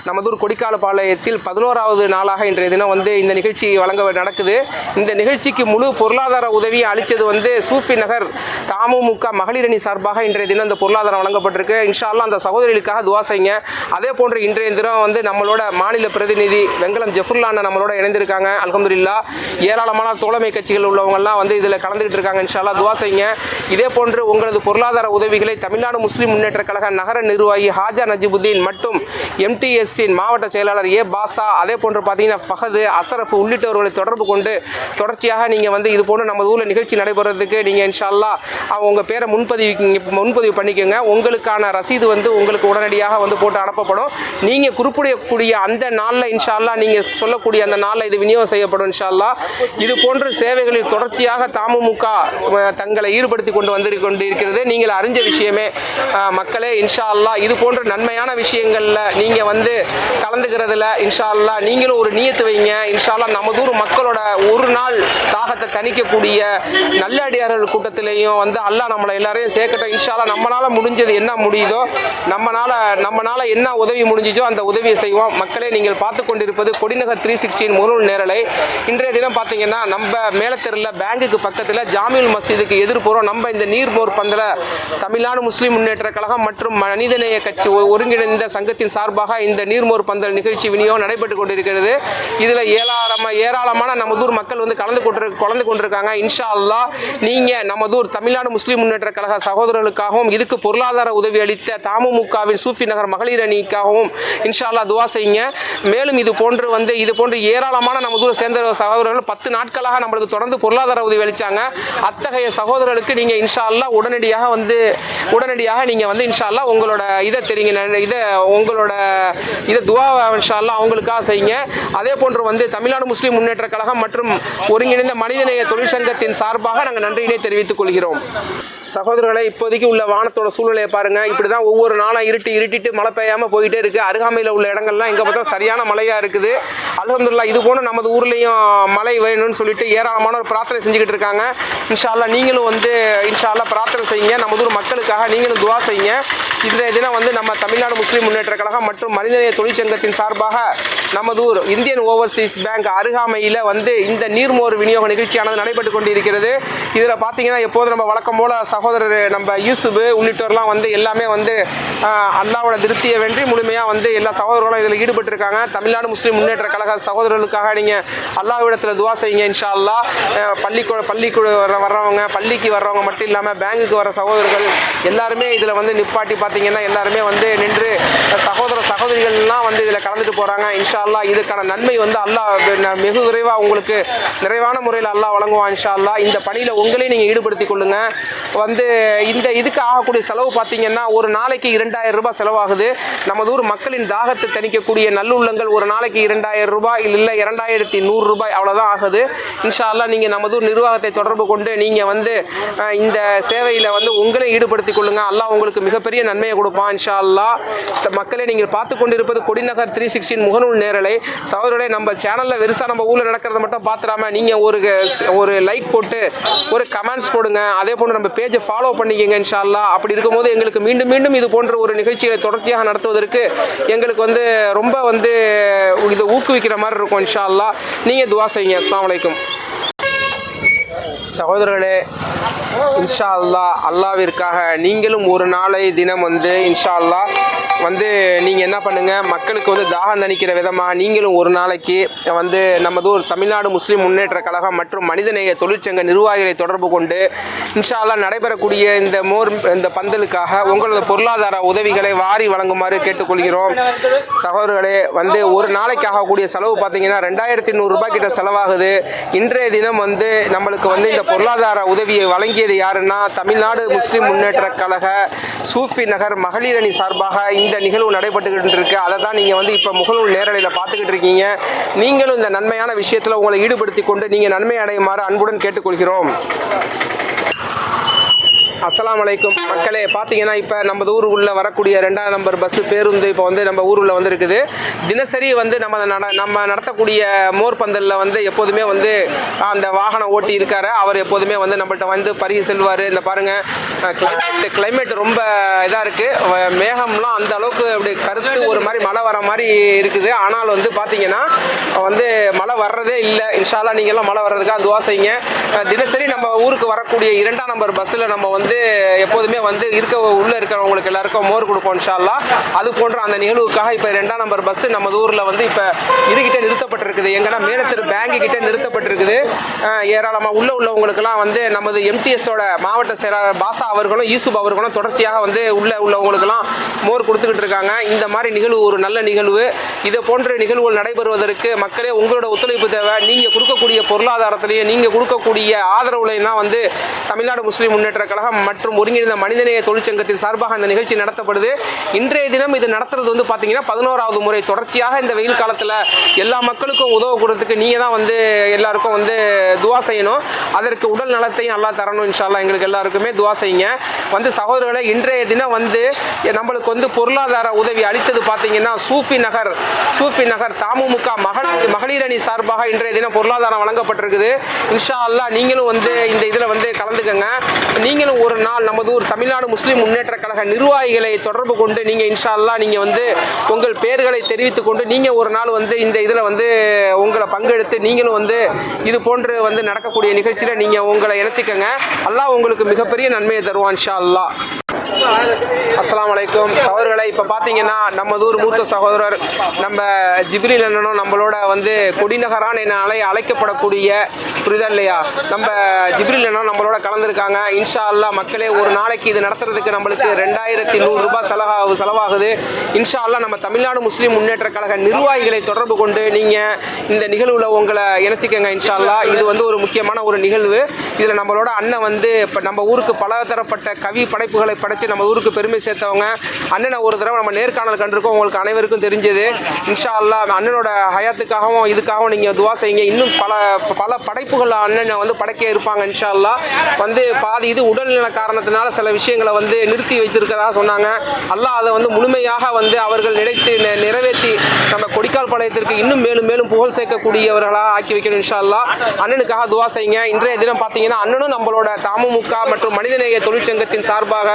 நமதூர் கொடிக்காலப்பாளையத்தில் 11வது நாளாக இன்றைய தினம் வந்து இந்த நிகழ்ச்சி வழங்க நடக்குது. இந்த நிகழ்ச்சிக்கு முழு பொருளாதார உதவியை அளித்தது வந்து சூஃபி நகர் தமுமுக மகளிர் அணி சார்பாக இன்றைய தினம் இந்த பொருளாதாரம் வழங்கப்பட்டிருக்கு. இன்ஷா அல்லாஹ் அந்த சகோதரிகளுக்காக துவா செய்யுங்க. அதே போன்று இன்றைய தினம் வந்து நம்மளோட மாநில பிரதிநிதி வெங்கலம் ஜஃபுர்லான நம்மளோட இணைந்திருக்காங்க. அல்ஹம்துலில்லாஹ் ஏராளமான தோழமை கட்சிகள் உள்ளவங்கெல்லாம் வந்து இதில் கலந்துக்கிட்டு இருக்காங்க. இன்ஷா அல்லாஹ் துவா செய்யுங்க. இதே போன்று உங்களது பொருளாதார உதவிகளை தமிழ்நாடு முஸ்லீம் முன்னேற்ற கழக நகர நிர்வாகி ஹாஜா நஜிபுதீன் மற்றும் எம்டிஎஸ்சின் மாவட்ட செயலாளர் ஏ பாசா, அதே போன்று பார்த்தீங்கன்னா ஃபஹது, அசரஃப் உள்ளிட்டவர்களை தொடர்பு கொண்டு தொடர்ச்சியாக நீங்கள் வந்து இது போன்று நம்ம ஊரில் நிகழ்ச்சி நடைபெறதுக்கு நீங்கள் இன்ஷா அல்லாஹ் உங்கள் பேரை முன்பதிவு பண்ணிக்கோங்க. உங்களுக்கான ரசீது வந்து உங்களுக்கு உடனடியாக வந்து போட்டு அனுப்பப்படும். நீங்கள் குறிப்பிடக்கூடிய அந்த நாளில் இன்ஷா அல்லாஹ் நீங்கள் சொல்லக்கூடிய அந்த நாளில் இது விநியோகம் செய்யப்படும். இன்ஷா அல்லாஹ் இது போன்ற சேவைகளில் தொடர்ச்சியாக தமுமுக தங்களை ஈடுபடுத்தி கொண்டு இருக்கிறது. நீங்கள் அறிஞ்ச விஷயமே மக்களே. இன்ஷா அல்லாஹ் இது போன்ற நன்மையான விஷயங்களில் நீங்கள் வந்து கலந்துக்கிறதுல இன்ஷா அல்லாஹ் நீங்களும் ஒரு நியத்து வைங்க. இன்ஷா அல்லாஹ் நமதூர் மக்களோட ஒரு நாள் தாகத்தை தணிக்கக்கூடிய நல்ல அடியார்கள் கூட்டத்திலையும் வந்து அல்லாஹ் நம்மளை எல்லாரையும் சேர்க்கட்டும். இன்ஷா அல்லாஹ் நம்மளால் முடிஞ்சது என்ன முடியுதோ, நம்மளால் என்ன உதவி முடிஞ்சிச்சோ அந்த உதவியை செய்வோம். மக்களே, நீங்கள் பார்த்து கொண்டிருப்பது கொடிநகர் 360 முகநூல் நேரலை. இன்றைய தினம் பார்த்தீங்கன்னா நம்ம மேலத்தெருவில் பேங்குக்கு பக்கத்தில் ஜாமியுல் மஸ்ஜிதுக்கு எதிர்ப்புறம் நம்ம இந்த நீர்மோர் பந்தல தமிழ்நாடு முஸ்லீம் முன்னேற்ற கழகம் மற்றும் மனிதநேய கட்சி ஒருங்கிணைந்த சங்கத்தின் சார்பாக இந்த நீர்மோர் பந்தல் நிகழ்ச்சி விநியோகம் நடைபெற்று கொண்டிருக்கிறது. இதில் ஏராளமான நமதூர் மக்கள் வந்து கலந்து கொண்டிருக்காங்க. இன்ஷா அல்லாஹ் நீங்கள் நமதூர் தமிழ்நாடு முஸ்லீம் முன்னேற்ற கழக சகோதரர்களுக்காகவும் இதுக்கு பொருளாதார உதவி அளித்த தமுமுகவின் சூஃபி நகர் மகளிர் அணிக்காகவும் இன்ஷா அல்லாஹ் துவா செய்யுங்க. மேலும் இது போன்று ஏராளமான நமதூரை சேர்ந்த சகோதரர்கள் 10 நாட்களாக நம்மளுக்கு தொடர்ந்து பொருளாதார உதவி அளித்தாங்க. அத்தகைய சகோதரர்களுக்கு நீங்கள் இன்ஷா அல்லாஹ் உடனடியாக நீங்கள் வந்து இன்ஷா அல்லாஹ் உங்களோட இதை துவா இன்ஷா அல்லாஹ் அவங்களுக்காக செய்யுங்க. அதே போன்று வந்து தமிழ்நாடு முஸ்லீம் முன்னேற்ற கழகம் மற்றும் ஒருங்கிணைந்த மனிதநேய தொழிற்சங்கத்தின் சார்பாக நாங்கள் நன்றியினை தெரிவித்துக் கொள்கிறோம். சகோதரர்களை, இப்போதைக்கு உள்ள வானத்தோட சூழ்நிலையை பாருங்கள். இப்படி தான் ஒவ்வொரு நாளும் இருட்டிட்டு மழை பெய்யாமல் போயிட்டே இருக்குது. அருகாமையில் உள்ள இடங்கள்லாம் எங்கே பார்த்தா சரியான மழையாக இருக்குது. அல்ஹம்துலில்லாஹ் இது போன்று நமது ஊர்லேயும் மழை வேணும்னு சொல்லிட்டு ஏராளமானவர் பிரார்த்தனை செஞ்சுக்கிட்டு இருக்காங்க. இன்ஷா அல்லாஹ் நீங்களும் வந்து இன்ஷா அல்லாஹ் பிரார்த்தனை செய்யுங்க. நமது ஊர் மக்களுக்காக நீங்களும் துவா செய்யுங்க. இன்றைய தினம் வந்து நம்ம தமிழ்நாடு முஸ்லீம் முன்னேற்ற கழகம் மற்றும் மனிதநேய தொழிற்சங்கத்தின் சார்பாக நமது ஊர் இந்தியன் ஓவர்சீஸ் பேங்க் அருகாமையில் வந்து இந்த நீர்மோர் விநியோக நிகழ்ச்சியானது நடைபெற்று கொண்டிருக்கிறது. இதில் பார்த்தீங்கன்னா எப்போது நம்ம வழக்கம் போல் சகோதரர் நம்ம யூசுப் உள்ளிட்டோர்லாம் வந்து எல்லாமே வந்து அல்லாஹ்வோட திருப்தியை வென்றி முழுமையாக வந்து எல்லா சகோதரர்களும் இதில் ஈடுபட்டிருக்காங்க. தமிழ்நாடு முஸ்லீம் முன்னேற்ற கழக சகோதரர்களுக்காக நீங்கள் அல்லாஹ்விடத்தில் துவா செய்யுங்க. இன்ஷா அல்லாஹ் பள்ளிக்கு வர்றவங்க மட்டும் இல்லாமல் பேங்குக்கு வர சகோதரர்கள் எல்லாருமே இதில் வந்து நிப்பாட்டி பார்த்தீங்கன்னா எல்லாருமே வந்து நின்று சகோதரிகள்லாம் வந்து இதில் கலந்துட்டு போகிறாங்க. இன்ஷா அல்லாஹ் இதுக்கான நன்மை வந்து அல்லாஹ் மிக விரைவாக உங்களுக்கு நிறைவான முறையில் அல்லாஹ் வழங்குவான். இன்ஷா அல்லாஹ் இந்த பணியில் உங்களையும் நீங்கள் ஈடுபடுத்திக் கொள்ளுங்கள். வந்து இதுக்கு ஆகக்கூடிய செலவு பார்த்தீங்கன்னா ஒரு நாளைக்கு 2000 ரூபாய் செலவாகுது. நமது ஊர் மக்களின் தாகத்தை தணிக்கக்கூடிய நல்லுள்ளங்கள் ஒரு நாளைக்கு 2000 ரூபாய் இல்லை 2100 ரூபாய் அவ்வளோதான் ஆகுது. இன்ஷா அல்லாஹ் நீங்கள் நமது ஊர் நிர்வாகத்தை தொடர்பு கொண்டு நீங்கள் வந்து இந்த சேவையில் வந்து உங்களே ஈடுபடுத்திக் கொள்ளுங்கள். அல்லாஹ் உங்களுக்கு மிகப்பெரிய நன்மையை கொடுப்பான். இன்ஷா அல்லாஹ் மக்களே, நீங்கள் பார்த்து கொண்டிருப்பது கொடிநகர் 360 முகநூல் நேரலை. சகோதரர்களே, நம்ம சேனலில் வெறுசாக நம்ம ஊரில் நடக்கிறத மட்டும் பார்த்துடாம நீங்கள் ஒரு லைக் போட்டு ஒரு கமெண்ட்ஸ் போடுங்க. அதே போன்று நம்ம பேஜை ஃபாலோ பண்ணிக்கங்க. இன்ஷா அல்லாஹ் அப்படி இருக்கும்போது எங்களுக்கு மீண்டும் இது போன்ற ஒரு நிகழ்ச்சிகளை தொடர்ச்சியாக நடத்துவதற்கு எங்களுக்கு வந்து ரொம்ப வந்து இதை ஊக்குவிக்கிற மாதிரி இருக்கும். இன்ஷா அல்லாஹ் நீங்கள் துவா செய்யுங்க. அஸ்ஸலாமு அலைக்கும். சகோதரர்களே, இன்ஷா அல்லாஹ் அல்லாஹ்விற்காக நீங்களும் ஒரு நாளை தினம் வந்து இன்ஷா அல்லாஹ் வந்து நீங்கள் என்ன பண்ணுங்கள், மக்களுக்கு வந்து தாகம் தணிக்கிற விதமாக நீங்களும் ஒரு நாளைக்கு வந்து நமது ஒரு தமிழ்நாடு முஸ்லீம் முன்னேற்ற கழகம் மற்றும் மனிதநேய தொழிற்சங்க நிர்வாகிகளை தொடர்பு கொண்டு இன்ஷா அல்லாஹ் நடைபெறக்கூடிய இந்த பந்தலுக்காக உங்களது பொருளாதார உதவிகளை வாரி வழங்குமாறு கேட்டுக்கொள்கிறோம். சகோதரர்களே, வந்து ஒரு நாளைக்கு ஆகக்கூடிய செலவு பார்த்தீங்கன்னா 2100 ரூபாய் கிட்ட செலவாகுது. இன்றைய தினம் வந்து நம்மளுக்கு வந்து இந்த பொருளாதார உதவியை வழங்கியது யாருன்னா தமிழ்நாடு முஸ்லீம் முன்னேற்ற கழக சூஃபி நகர் மகளிர் அணி சார்பாக இந்த நிகழ்வு நடைபெற்றுக்கிட்டு இருக்கு. அதை தான் நீங்கள் வந்து இப்போ முகநூல் நேரலையில் பார்த்துக்கிட்டு இருக்கீங்க. நீங்களும் இந்த நன்மையான விஷயத்தில் உங்களை ஈடுபடுத்தி கொண்டு நீங்கள் நன்மை அடையுமாறு அன்புடன் கேட்டுக்கொள்கிறோம். அஸ்ஸலாமு அலைக்கும் மக்களே. பார்த்தீங்கன்னா இப்போ நம்ம ஊருக்குள்ளே வரக்கூடிய 2ஆம் நம்பர் பஸ்ஸு பேருந்து இப்போ வந்து நம்ம ஊருக்குள்ளே வந்துருக்குது. தினசரி வந்து நம்ம நடத்தக்கூடிய மோர் பந்தலில் வந்து எப்போதுமே வந்து அந்த வாகனம் ஓட்டி இருக்காரு. அவர் எப்போதுமே வந்து நம்மள்கிட்ட வந்து பருகி செல்வார். இந்த பாருங்கள், கிளைமேட் ரொம்ப இதாக இருக்குது. மேகம்லாம் அந்த அளவுக்கு அப்படி கருத்து ஒரு மாதிரி மழை வர மாதிரி இருக்குது. ஆனால் வந்து பார்த்தீங்கன்னா வந்து மழை வர்றதே இல்லை. இன்ஷா அல்லாஹ் நீங்கள்லாம் மழை வர்றதுக்காக துவா செய்யுங்க. தினசரி நம்ம ஊருக்கு வரக்கூடிய 2ஆம் நம்பர் பஸ்ஸில் நம்ம வந்து எப்போதுமே வந்து உள்ளே இருக்கிறவங்களுக்கு எல்லாருக்கும் மோர் கொடுப்போம் இன்ஷா அல்லாஹ். அது போன்ற அந்த நிகழ்வுக்காக இப்போ 2ஆம் நம்பர் பஸ்ஸு நம்ம ஊரில் வந்து இப்போ இதுகிட்ட நிறுத்தப்பட்டிருக்குது. எங்கன்னா மேலத்தெரு பேங்கு கிட்ட நிறுத்தப்பட்டிருக்குது. ஏராளமாக உள்ளவங்களுக்கெல்லாம் வந்து நமது எம்டிஎஸோட மாவட்ட செயலாளர் பாசா அவர்களும் யூசுப் அவர்களும் தொடர்ச்சியாக வந்து உள்ளவங்களுக்கெல்லாம் மோர் கொடுத்துக்கிட்டு இருக்காங்க. இந்த மாதிரி நிகழ்வு ஒரு நல்ல நிகழ்வு. இதை போன்ற நிகழ்வுகள் நடைபெறுவதற்கு மக்களே உங்களோட ஒத்துழைப்பு தேவை. நீங்கள் கொடுக்கக்கூடிய பொருளாதாரத்திலேயே நீங்கள் கொடுக்கக்கூடிய ஆதரவுலையும் தான் வந்து தமிழ்நாடு முஸ்லீம் முன்னேற்ற கழகம் மற்றும் ஒருங்கிணைந்த மனிதநேய தொழிற்சங்கத்தின் சார்பாக இந்த நிகழ்ச்சி நடத்தப்படுது. இன்றைய தினம் இது நடத்துறது வந்து பார்த்தீங்கன்னா 11வது முறை. தொடர்ச்சியாக இந்த வெயில் காலத்தில் எல்லா மக்களுக்கும் உதவக்கூடத்துக்கு நீங்கள் தான் வந்து எல்லாருக்கும் வந்து துவா செய்யணும். அதற்கு உடல் நலத்தையும் அல்லாஹ் தரணும் இன்ஷா அல்லாஹ். எங்களுக்கு எல்லாருக்குமே துவா செய்யுங்க. வந்து சகோதரர்களை, இன்றைய தினம் வந்து நம்மளுக்கு வந்து பொருளாதார உதவி அளித்தது பார்த்தீங்கன்னா சூஃபி நகர் தமுமுக மகளிர் அணி சார்பாக இன்றைய தினம் பொருளாதாரம் வழங்கப்பட்டிருக்குது. இன்ஷா அல்லாஹ் நீங்களும் வந்து இந்த இதில் வந்து கலந்துக்கங்க. நீங்களும் ஒரு நாள் நமது ஊர் தமிழ்நாடு முஸ்லீம் முன்னேற்ற கழக நிர்வாகிகளை தொடர்பு கொண்டு நீங்கள் இன்ஷா அல்லாஹ் நீங்கள் வந்து உங்கள் பெயர்களை தெரிவித்துக் கொண்டு நீங்கள் ஒரு நாள் வந்து இந்த இதில் வந்து உங்களை பங்கெடுத்து நீங்களும் வந்து இது போன்று வந்து நடக்கக்கூடிய நிகழ்ச்சியில் நீங்கள் உங்களை இணைச்சிக்கங்க. அல்லாஹ் உங்களுக்கு மிகப்பெரிய நன்மையை தருவான் இன்ஷா அல்லாஹ். அஸ்ஸலாமு அலைக்கும் சகோதரர்களை, இப்போ பார்த்தீங்கன்னா நம்ம ஊர் மூத்த சகோதரர் நம்ம ஜிப்ரீல் அண்ணனும் நம்மளோட வந்து கொடிநகரான் என அழைக்கப்படக்கூடிய புரிதா இல்லையா, நம்ம ஜிப்ரீல் அண்ணனும் நம்மளோட கலந்துருக்காங்க. இன்ஷா அல்லாஹ் மக்களே, ஒரு நாளைக்கு இது நடத்துறதுக்கு நம்மளுக்கு 2100 ரூபாய் செலவாகுது. இன்ஷா அல்லாஹ் நம்ம தமிழ்நாடு முஸ்லீம் முன்னேற்ற கழக நிர்வாகிகளை தொடர்பு கொண்டு நீங்கள் இந்த நிகழ்வில் உங்களை இணைச்சிக்கங்க இன்ஷா அல்லாஹ். இது வந்து ஒரு முக்கியமான ஒரு நிகழ்வு. இதில் நம்மளோட அண்ணன் வந்து இப்போ நம்ம ஊருக்கு பல தரப்பட்ட கவி படைப்புகளை படைத்து நம்ம ஊருக்கு பெருமை சேர்த்தவங்க. அண்ணனை ஒரு தடவை நம்ம நேர்காணல் கண்டிருக்கோம், உங்களுக்கு அனைவருக்கும் தெரிஞ்சது. இன்ஷா அல்லாஹ் அண்ணனோட ஹயாத்துக்காகவும் இதுக்காகவும் நீங்கள் துவா செய்யுங்க. இன்னும் பல படைப்புகள் அண்ணனை வந்து படைக்க இருப்பாங்க இன்ஷா அல்லாஹ். வந்து பாதி இது உடல்நல காரணத்தினால சில விஷயங்களை வந்து நிறுத்தி வைத்திருக்கதாக சொன்னாங்க. அல்லாஹ் அதை வந்து முழுமையாக வந்து அவர்கள் நிறைவேற்றி நம்ம கொடிக்கால் பாளையத்திற்கு இன்னும் மேலும் புகழ் சேர்க்கக்கூடியவர்களாக ஆக்கி வைக்கணும் இன்ஷா அல்லாஹ். அண்ணனுக்காக துவா செய்யுங்க. இன்றைய தினம் பார்த்தீங்கன்னா அண்ணனும் நம்மளோட தமுமுக மற்றும் மனிதநேய தொழிற்சங்கத்தின் சார்பாக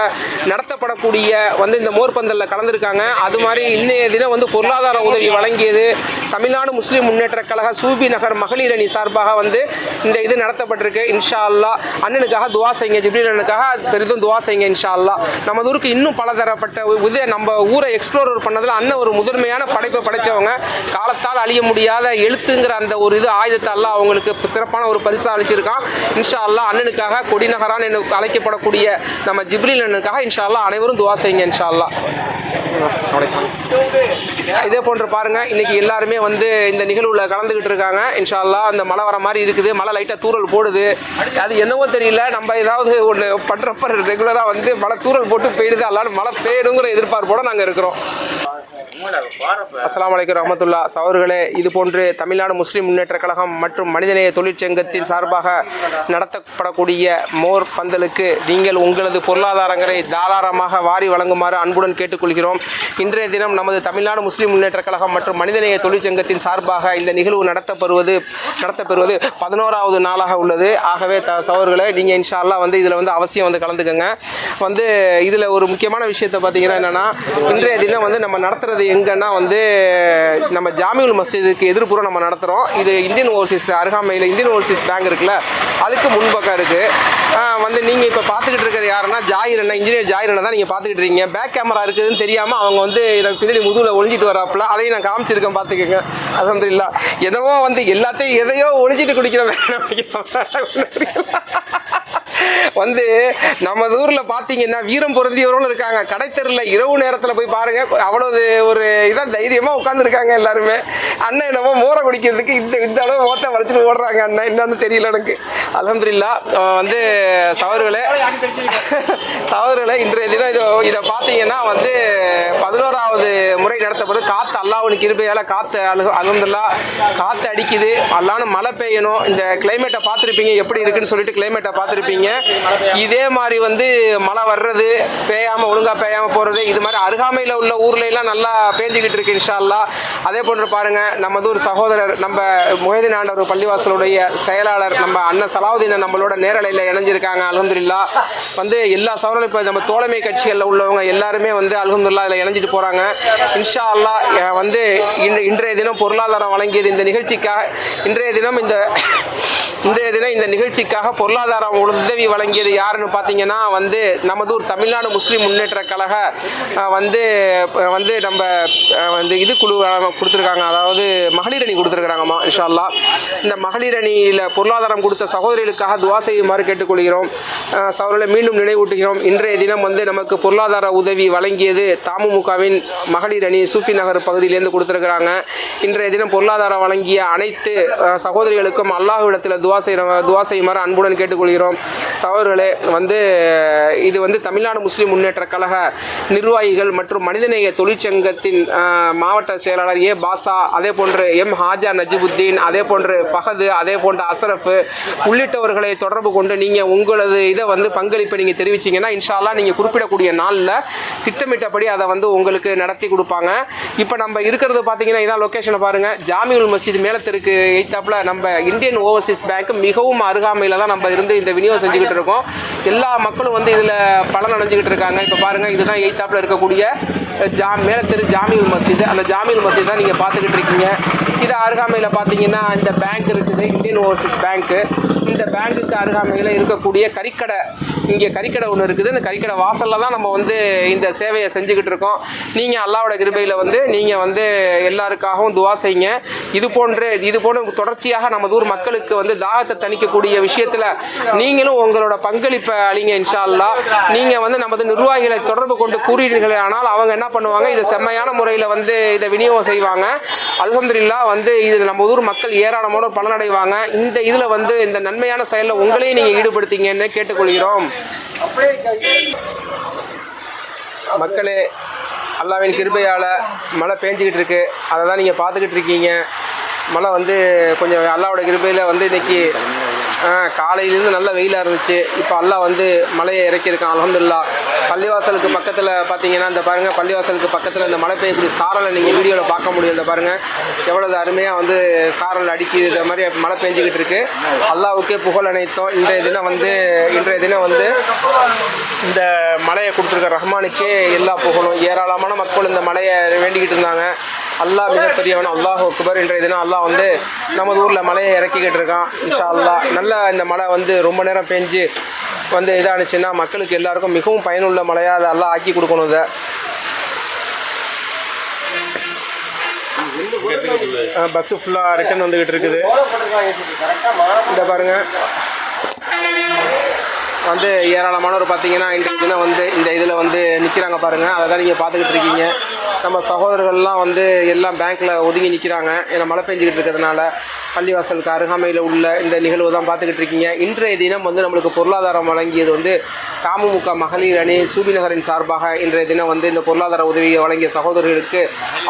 நடத்தப்படக்கூடிய வந்து இந்த மோர் பந்தலில் கலந்துருக்காங்க. அது மாதிரி இன்றைய தினம் வந்து பொருளாதார உதவி வழங்கியது தமிழ்நாடு முஸ்லீம் முன்னேற்ற கழக சூஃபி நகர் மகளிர் அணி சார்பாக வந்து இந்த இது நடத்தப்பட்டிருக்கு. இன்ஷா அல்லாஹ் அண்ணனுக்காக துவா செய்யுங்க, ஜிப்ரீல் அண்ணனுக்காக பெரிதும் துவா செய்யுங்க இன்ஷா அல்லாஹ். நம்ம ஊருக்கு இன்னும் பலதரப்பட்ட நம்ம ஊரை எக்ஸ்ப்ளோர் பண்ணதில் அண்ணன் ஒரு முதன்மையான படைப்பை படைத்தவங்க. காலத்தால் அழிய முடியாத எழுத்துங்கிற அந்த ஒரு இது ஆயுதத்தை அல்லாஹ் அவங்களுக்கு சிறப்பான ஒரு பரிசு அளிச்சிருக்கான். இன்ஷா அல்லாஹ் அண்ணனுக்காக கொடிநகரான் என்று அழைக்கப்படக்கூடிய நம்ம ஜிப்ரீல் அண்ணனுக்காக இன்ஷா அல்லாஹ் அனைவரும் துவா செய்யுங்க இன்ஷா அல்லாஹ். இதே போன்று பாருங்க, இன்னைக்கு எல்லாருமே வந்து இந்த நிகழ்வுல கலந்துகிட்டு இருக்காங்க இன்ஷா அல்லாஹ். அந்த மழை வர மாதிரி இருக்குது, மழை லைட்டாக தூறல் போடுது. அது என்னவோ தெரியல, நம்ம ஏதாவது ஒன்று பண்ணுறப்ப ரெகுலராக வந்து மழை தூறல் போட்டு போயிடுது. அல்லாலும் மழை பெய்யணுங்கிற எதிர்பார்ப்போடு நாங்கள் இருக்கிறோம். அஸ்ஸலாமு அலைக்கும் ரஹ்மத்துல்லாஹ். சகோதரர்களே, இது போன்று தமிழ்நாடு முஸ்லீம் முன்னேற்ற கழகம் மற்றும் மனிதநேய தொழிற்சங்கத்தின் சார்பாக நடத்தப்படக்கூடிய மோர் பந்தலுக்கு நீங்கள் உங்களது பொருளாதாரங்களை தாராளமாக வாரி வழங்குமாறு அன்புடன் கேட்டுக்கொள்கிறோம். இன்றைய தினம் நமது தமிழ்நாடு முஸ்லீம் முன்னேற்ற கழகம் மற்றும் மனிதநேய தொழிற்சங்கத்தின் சார்பாக இந்த நிகழ்வு நடத்தப்பெறுவது 11வது நாளாக உள்ளது. ஆகவே சகோதரர்களே, நீங்கள் இன்ஷா அல்லாஹ் வந்து இதில் வந்து அவசியம் வந்து கலந்துக்கங்க. வந்து இதில் ஒரு முக்கியமான விஷயத்தை பார்த்தீங்கன்னா என்னென்னா, இன்றைய தினம் வந்து நம்ம நடத்துறது எங்கன்னா வந்து நம்ம ஜாமியுல் மஸ்ஜிதுக்கு எதிர்ப்புறம் நம்ம நடத்துகிறோம். இது இந்தியன் ஓவர்சீஸ் அருகாமையில் இந்தியன் ஓவர்சீஸ் பேங்க் இருக்குல்ல, அதுக்கு முன்பக்கம் இருக்குது. வந்து நீங்கள் இப்போ பார்த்துக்கிட்டு இருக்கிறது யாருன்னா ஜாயிர் அண்ணா, இன்ஜினியர் ஜாயிர் அண்ணா தான் நீங்கள் பார்த்துக்கிட்டு இருக்கீங்க. பேக் கேமரா இருக்குதுன்னு தெரியாமல் அவங்க வந்து எனக்கு பின்னாடி முதுகில் ஒழிஞ்சிட்டு வராப்புல, அதையும் நான் காமிச்சிருக்கேன் பார்த்துக்கோங்க. அல்ஹம்துலில்லாஹ். என்னவோ வந்து எல்லாத்தையும் எதையோ ஒழிஞ்சிட்டு குடிக்கிற வந்து நம்ம ஊரில் பார்த்தீங்கன்னா வீரம் பொருந்தியவர்களும் இருக்காங்க. கடைத்தெருவில் இரவு நேரத்தில் போய் பாருங்க, அவ்வளவு ஒரு இதான் தைரியமாக உட்காந்துருக்காங்க எல்லாருமே. அண்ணன் என்னமோ மோரை குடிக்கிறதுக்கு இந்த அளவு மோத்தை வரைச்சிட்டு ஓடுறாங்க. அண்ணன் என்னன்னு தெரியல எனக்கு. அல்ஹம்துலில்லாஹ். வந்து சகோதரர்களே இன்றைய தினம் இதை பார்த்தீங்கன்னா வந்து 11வது முறை நடத்தப்படும். காற்று அல்லாஹ்வின் கிருபையால் காற்று அல்ஹம்துலில்லாஹ் காற்று அடிக்குது. அல்லான்னு மழை பெய்யணும். இந்த கிளைமேட்டை பார்த்துருப்பீங்க எப்படி இருக்குன்னு சொல்லிட்டு கிளைமேட்டை பார்த்துருப்பீங்க. இதே மாதிரி வந்து மழை வர்றது, பெய்யாமல் ஒழுங்காக பெய்யாமல் போகிறது, இது மாதிரி அருகாமையில் உள்ள ஊர்லாம் நல்லா பேஞ்சிக்கிட்டு இருக்கு இன்ஷா அல்லாஹ். அதே போன்று பாருங்கள், நமது ஒரு சகோதரர் நம்ம முஹைதீன் ஆண்டவர் பள்ளிவாசலுடைய செயலாளர் நம்ம அண்ணன் சலாவுதீன் நம்மளோட நேரலையில் இணைஞ்சிருக்காங்க. அல்ஹம்துலில்லாஹ். வந்து எல்லா சகோதரர்களும் இப்போ நம்ம தோழமை கட்சிகளில் உள்ளவங்க எல்லாருமே வந்து அல்ஹம்துலில்லாஹ் இதில் இணைஞ்சிட்டு போகிறாங்க இன்ஷா அல்லாஹ். வந்து இன்றைய தினம் பொருளாதாரம் வழங்கியது இந்த நிகழ்ச்சிக்காக இன்றைய தினம் இந்த நிகழ்ச்சிக்காக பொருளாதாரம் உதவி வழங்கியது யாருன்னு பார்த்தீங்கன்னா வந்து நமது ஊர் தமிழ்நாடு முஸ்லீம் முன்னேற்ற கழக வந்து நம்ம வந்து இது குழு கொடுத்துருக்காங்க. அதாவது மகளிர் அணி கொடுத்துருக்குறாங்கம்மா இன்ஷா அல்லாஹ். இந்த மகளிர் அணியில் பொருளாதாரம் கொடுத்த சகோதரிகளுக்காக துவா செய்யுமாறு கேட்டுக்கொள்கிறோம். சகோதரர்களை மீண்டும் நினைவூட்டுகிறோம். இன்றைய தினம் வந்து நமக்கு பொருளாதார உதவி வழங்கியது தமுமுகவின் மகளிர் அணி சூஃபி நகர் பகுதியிலேருந்து கொடுத்துருக்குறாங்க. இன்றைய தினம் பொருளாதாரம் வழங்கிய அனைத்து சகோதரிகளுக்கும் அல்லாஹ்விடத்தில் துவா செய்யுமாறு அன்புடன் கேட்டுக்கொள்கிறோம். சகோதரர்களே, வந்து இது வந்து தமிழ்நாடு முஸ்லீம் முன்னேற்ற கழக நிர்வாகிகள் மற்றும் மனிதநேய தொழிற்சங்கத்தின் மாவட்ட செயலாளர் ஏ பாசா, அதே போன்று எம் ஹாஜா நஜிபுத்தீன், அதே போன்று ஃபஹது, அதே போன்ற அசரஃப் உள்ளிட்டவர்களை தொடர்பு கொண்டு நீங்கள் உங்களது இதை வந்து பங்களிப்பை நீங்கள் தெரிவிச்சிங்கன்னா இன்ஷா அல்லாஹ் நீங்கள் குறிப்பிடக்கூடிய நாளில் திட்டமிட்டபடி அதை வந்து உங்களுக்கு நடத்தி கொடுப்பாங்க. இப்போ நம்ம இருக்கிறது பார்த்தீங்கன்னா இதான் லொக்கேஷனை பாருங்கள். ஜாமியுல் மஸ்ஜித் மேலத்திற்கு எய்த்தாப்பில் நம்ம இந்தியன் ஓவர்சீஸ் பேங்க் மிகவும் அருகாமையில் தான் நம்ம இருந்து இந்த விநியோகம் செஞ்சுக்கிட்டு இருக்கோம். எல்லா மக்களும் வந்து இதில் பலன் அடைஞ்சிக்கிட்டு இருக்காங்க. இப்போ பாருங்கள், இதுதான் எய்த்தாப்பில் இருக்கக்கூடிய மேலத்தெரு ஜாமியுல் மஸ்ஜித். அந்த ஜாமியுல் மஸ்ஜித் தான் நீங்கள் பார்த்துக்கிட்டு இருக்கீங்க. இது அருகாமையில் பார்த்தீங்கன்னா இந்த பேங்க் இருக்குது, இந்தியன் ஓவர்சீஸ் பேங்க்கு. இந்த பேங்க்குக்கு அருகாமையில் இருக்கக்கூடிய கறிக்கடை, இங்கே கறிக்கடை ஒன்று இருக்குது. இந்த கறிக்கடை வாசலில் தான் நம்ம வந்து இந்த சேவையை செஞ்சுக்கிட்டு இருக்கோம். நீங்கள் அல்லாஹ்வோட கிருபையில் வந்து நீங்கள் வந்து எல்லாருக்காகவும் துவா செய்யுங்க. இது போன்ற தொடர்ச்சியாக நமது ஊர் மக்களுக்கு வந்து தாகத்தை தணிக்கக்கூடிய விஷயத்தில் நீங்களும் உங்களோட பங்களிப்பை அளிங்க இன்ஷா அல்லாஹ். நீங்கள் வந்து நமது நிர்வாகிகளை தொடர்பு கொண்டு கூறினீர்கள் ஆனால் அவங்க என்ன பண்ணுவாங்க, இதை செம்மையான முறையில் வந்து இதை விநியோகம் செய்வாங்க. அல்ஹம்துலில்லாஹ். வந்து இதில் நம்ம ஊர் மக்கள் ஏராளமான பலனடைவாங்க. இந்த இதில் வந்து இந்த நன்மையான செயலில் உங்களையும் நீங்கள் ஈடுபடுத்திங்கன்னு கேட்டுக்கொள்கிறோம். மக்களே, அல்லாஹ்வின் கிருபையால் மழை பேஞ்சிக்கிட்டு இருக்கு. அதை தான் நீங்கள் பார்த்துக்கிட்டு இருக்கீங்க. மழை வந்து கொஞ்சம் அல்லாஹ்வோட கிருபையில் வந்து இன்றைக்கி காலையிலேருந்து நல்ல வெயிலாக இருந்துச்சு. இப்போ அல்லாஹ் வந்து மழையை இறக்கியிருக்கான் அல்ஹம்துலில்லாஹ். பள்ளிவாசலுக்கு பக்கத்தில் பார்த்தீங்கன்னா இந்த பாருங்கள், பள்ளிவாசலுக்கு பக்கத்தில் இந்த மழை பெய்யக்கூடிய சாரலை நீங்கள் வீடியோவில் பார்க்க முடியும். இந்த பாருங்கள் எவ்வளவு அருமையாக வந்து சாரல் அடிக்குது. இந்த மாதிரி மழை பெஞ்சிக்கிட்டு இருக்குது. அல்லாஹ்வுக்கே புகழ் அனைத்தோம். இன்றைய தினம் வந்து இந்த மழையை கொடுத்துருக்க ரஹ்மானுக்கே எல்லா புகழும். ஏராளமான மக்கள் இந்த மழையை வேண்டிக்கிட்டு இருந்தாங்க. அல்லாஹ் மிகப்பெரியவன், அல்லாஹ் அக்பர். இன்றைய தினம் அல்லாஹ் வந்து நமது ஊரில் மழையை இறக்கிக்கிட்டு இருக்கான் இன்ஷா அல்லாஹ். நல்லா இந்த மழை வந்து ரொம்ப நேரம் பெஞ்சு வந்து இதானுச்சுன்னா மக்களுக்கு எல்லாருக்கும் மிகவும் பயனுள்ள மழையாக அதை அல்லாஹ் ஆக்கி கொடுக்கணும். இதை பஸ்ஸு ஃபுல்லாக ரிட்டன் வந்துக்கிட்டு இருக்குது. இந்த பாருங்கள், வந்து ஏராளமானவர் பார்த்தீங்கன்னா இன்றைய தினம் வந்து இந்த இதில் வந்து நிற்கிறாங்க பாருங்கள். அதை தான் நீங்கள் பார்த்துக்கிட்டு இருக்கீங்க. நம்ம சகோதரர்கள்லாம் வந்து எல்லாம் பேங்க்கில் ஒதுங்கி நிற்கிறாங்க. ஏன்னா மழை பெஞ்சிக்கிட்டு இருக்கிறதுனால பள்ளிவாசலுக்கு அருகாமையில் உள்ள இந்த நிகழ்வு தான் பார்த்துக்கிட்டு இருக்கீங்க. இன்றைய தினம் வந்து நம்மளுக்கு பொருளாதாரம் வழங்கியது வந்து தமுமுக மகளிர் அணி சூபி நகரின் சார்பாக இன்றைய தினம் வந்து இந்த பொருளாதார உதவியை வழங்கிய சகோதரர்களுக்கு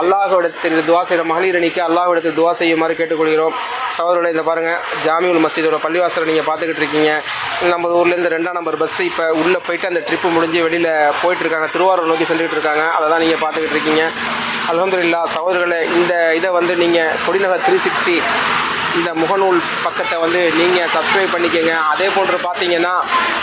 அல்லாஹ்விடத்தில் துவா செய்கிற மகளிர் அணிக்கு அல்லாஹ்விடத்தில் துவா செய்யுமாறு கேட்டுக்கொள்கிறோம். சகோதரர்களை இதை பாருங்கள், ஜாமியுல் மஸ்ஜிதோட பள்ளிவாசலை நீங்கள் பார்த்துக்கிட்டு இருக்கீங்க. நம்ம ஊர்லேருந்து 2ஆம் நம்பர் பஸ்ஸு இப்போ உள்ளே போயிட்டு அந்த ட்ரிப்பு முடிஞ்சு வெளியில் போயிட்டுருக்காங்க, திருவாரூர் நோக்கி சென்றுக்கிட்டு இருக்காங்க. அதை தான் நீங்கள் பார்த்துக்கிட்டு இருக்கீங்க. அல்ஹம்துலில்லாஹ். சகோதரர்களே, இந்த இதை வந்து நீங்கள் கொடிநகர் 360 இந்த முகநூல் பக்கத்தை வந்து நீங்கள் சப்ஸ்கிரைப் பண்ணிக்கோங்க. அதே போன்று பார்த்தீங்கன்னா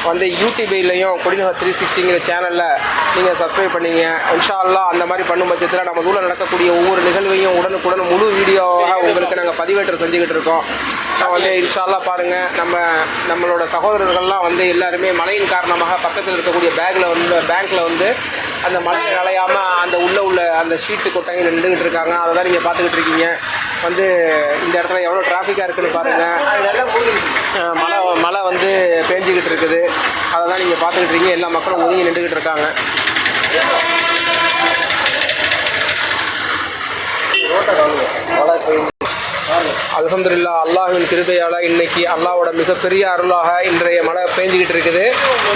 வந்து யூடியூப்லேயும் கொடிநகர் 360ங்கிற சேனலில் நீங்கள் சப்ஸ்கிரைப் பண்ணிங்க. இன்ஷா அல்லாஹ் அந்த மாதிரி பண்ணும் பட்சத்தில் நம்ம ஊரில் நடக்கக்கூடிய ஒவ்வொரு நிகழ்வையும் உடனுக்குடன் முழு வீடியோவாக உங்களுக்கு நாங்கள் பதிவேற்றம் செஞ்சுக்கிட்டு இருக்கோம். வந்து இன்ஷா அல்லாஹ் பாருங்கள், நம்மளோட சகோதரர்கள்லாம் வந்து எல்லாருமே மழையின் காரணமாக பக்கத்தில் இருக்கக்கூடிய பேங்க்கில் வந்து அந்த மழையை நனையாமல் அந்த உள்ள அந்த ஷீட்டு கொட்டாங்க நின்றுக்கிட்டு இருக்காங்க. அதை தான் நீங்கள் பார்த்துக்கிட்டு இருக்கீங்க. வந்து இந்த இடத்துல எவ்வளோ டிராஃபிக்காக இருக்குதுன்னு பாருங்கள். மழை வந்து பேஞ்சிக்கிட்டு இருக்குது. அதை தான் நீங்கள் பார்த்துக்கிட்டு இருக்கீங்க. எல்லா மக்களும் ஒதுங்கி நின்றுக்கிட்டு இருக்காங்க. அல்ஹம்துலில்லாஹ், அல்லாஹ்வின் கிருபையால் இன்னைக்கு அல்லாஹ்வோட மிகப்பெரிய அருளாக இன்றைய மழை பேஞ்சிக்கிட்டு இருக்குது.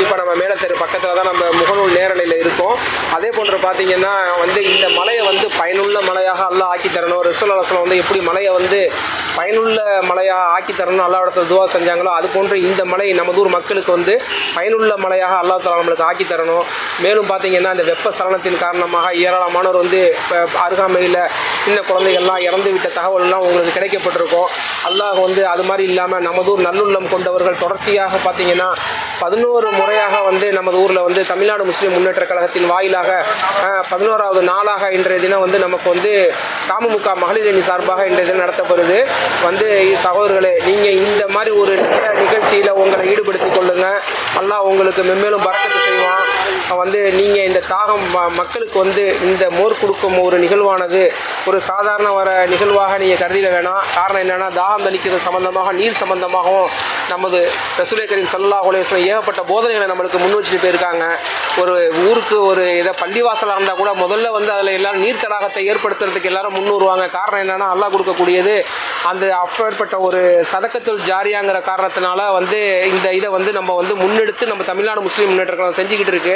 இப்போ நம்ம மேலத்தெரு பக்கத்தில் தான் நம்ம முகநூல் நேரலையில் இருக்கோம். அதே போன்று பார்த்தீங்கன்னா வந்து இந்த மழையை வந்து பயனுள்ள மழையாக அல்லாஹ் ஆக்கி தரணும். ரசூல் அலைஹிஸ்ஸலாம் வந்து எப்படி மழையை வந்து பயனுள்ள மழையாக ஆக்கி தரணும் அல்லாஹ்விடத்துல துவா செஞ்சாங்களோ, அது போன்று இந்த மழை நமதூர் மக்களுக்கு வந்து பயனுள்ள மழையாக அல்லாஹ் தஆலா நம்மளுக்கு ஆக்கி தரணும். மேலும் பார்த்தீங்கன்னா இந்த வெப்ப சலனத்தின் காரணமாக ஏராளமானோர் வந்து அருகாமையில் சின்ன குழந்தைகள்லாம் இறந்து விட்ட தகவல்லாம் உங்களுக்கு கிடைக்கப்பட்டிருக்கும். அல்லாஹ் வந்து அது மாதிரி இல்லாமல் நமதூர் நல்லுள்ளம் கொண்டவர்கள் தொடர்ச்சியாக பார்த்தீங்கன்னா 11 முறையாக வந்து நமது ஊரில் வந்து தமிழ்நாடு முஸ்லீம் முன்னேற்ற கழகத்தின் வாயிலாக 11வது நாளாக இன்றைய தினம் வந்து நமக்கு வந்து தமுமுக மகளிர் அணி சார்பாக இன்றைய தினம் நடத்தப்படுது. வந்து சகோதரர்களே, நீங்கள் இந்த மாதிரி ஒரு நிகழ்ச்சியில் உங்களை ஈடுபடுத்திக் கொள்ளுங்கள். அல்லாஹ் உங்களுக்கு மென்மேலும் பரக்கத்து செய்வான். வந்து நீங்கள் இந்த தாகம் மக்களுக்கு வந்து இந்த மோர் கொடுக்கும் ஒரு நிகழ்வானது ஒரு சாதாரண வர நிகழ்வாக நீங்கள் கருதிட வேணாம். காரணம் என்னென்னா, தாகம் தணிக்கிறது சம்பந்தமாக நீர் சம்பந்தமாகவும் நமது ரசூலே கரீம் ஸல்லல்லாஹு அலைஹி வஸல்லம் ஏகப்பட்ட போதனைகளை நம்மளுக்கு முன் வச்சுட்டு போயிருக்காங்க. ஒரு ஊருக்கு ஒரு பள்ளிவாசலாக இருந்தால் கூட முதல்ல வந்து அதில் எல்லாரும் நீர் தடாகத்தை ஏற்படுத்துறதுக்கு எல்லாரும் முன்னுருவாங்க. காரணம் என்னென்னா, அல்லாஹ் கொடுக்கக்கூடியது அந்த அப்பேற்பட்ட ஒரு சதக்கத்துல் ஜாரியாங்கிற காரணத்தினால வந்து இந்த இதை வந்து நம்ம வந்து முன்னெடுத்து நம்ம தமிழ்நாடு முஸ்லீம் முன்னேற்ற கழகம் செஞ்சுக்கிட்டு இருக்கு.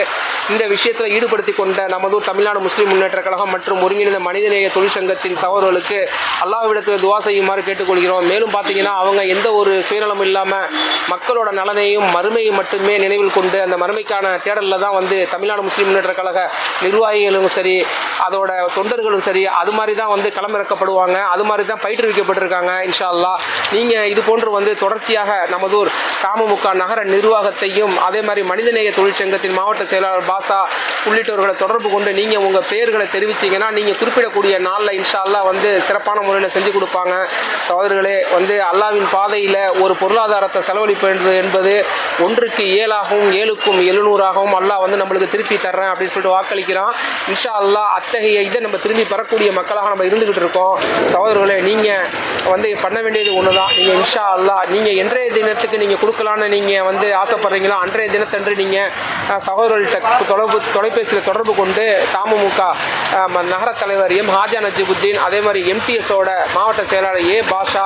இந்த விஷயத்தில் ஈடுபடுத்தி கொண்ட நமது தமிழ்நாடு முஸ்லீம் முன்னேற்ற கழகம் மற்றும் ஒருங்கிணைந்த மனிதநேய தொழிற்சங்கத்தின் சகோதரர்களுக்கு அல்லாஹ்விடத்தில் துவா செய்யுமாறு கேட்டுக்கொள்கிறோம். மேலும் பார்த்தீங்கன்னா, அவங்க எந்த ஒரு சுயநலம் இல்லாமல் மக்களோட நலனையும் மறுமையை மட்டுமே நினைவில் கொண்டு அந்த மறுமைக்கான தேடலில் தான் வந்து தமிழ்நாடு முஸ்லீம் முன்னேற்ற கழக நிர்வாகிகளும் சரி, அதோட தொண்டர்களும் சரி, அது மாதிரி தான் வந்து களமிறக்கப்படுவாங்க. அது மாதிரி தான் பயிற்றுவிக்கப்பட்டிருக்காங்க. இன்ஷா அல்லாஹ் நீங்கள் இது போன்று வந்து தொடர்ச்சியாக நமதூர் தமுமுக நகர நிர்வாகத்தையும் அதே மாதிரி மனிதநேய தொழிற்சங்கத்தின் மாவட்ட செயலாளர் பாசா உள்ளிட்டவர்களை தொடர்பு கொண்டு நீங்கள் உங்கள் பெயர்களை தெரிவிச்சிங்கன்னா நீங்கள் குறிப்பிடக்கூடிய நாளில் இன்ஷா அல்லாஹ் வந்து சிறப்பான முறையில் செஞ்சு கொடுப்பாங்க. சகோதரர்களே, வந்து அல்லாஹ்வின் பாதையில் ஒரு பொருளாதாரத்தை செலவழிப்பது என்பது 1க்கு 7ஆகவும் 7க்கும் 700ஆகவும் அல்லாஹ் வந்து நம்மளுக்கு திருப்பி தர்றேன் அப்படின்னு சொல்லிட்டு வாக்களிக்கிறான். இன்ஷா அல்லாஹ் அத்தகைய இதை நம்ம திரும்பி பெறக்கூடிய மக்களாக நம்ம இருந்துக்கிட்டு இருக்கோம். சகோதரர்களே, நீங்கள் வந்து பண்ண வேண்டியது ஒன்று தான். நீங்கள் இன்ஷா அல்லாஹ் நீங்கள் என்றைய தினத்துக்கு நீங்கள் கொடுக்கலான்னு நீங்கள் வந்து ஆசைப்படுறீங்களோ அன்றைய தினத்தன்று நீங்கள் சகோதரர்கள்ட்ட தொலைபேசியில் தொடர்பு கொண்டு தமுமுக நகர தலைவர் எம் ஹாஜா நஜிபுத்தீன், அதே மாதிரி எம்டிஎஸோட மாவட்ட செயலாளர் ஏ பாஷா,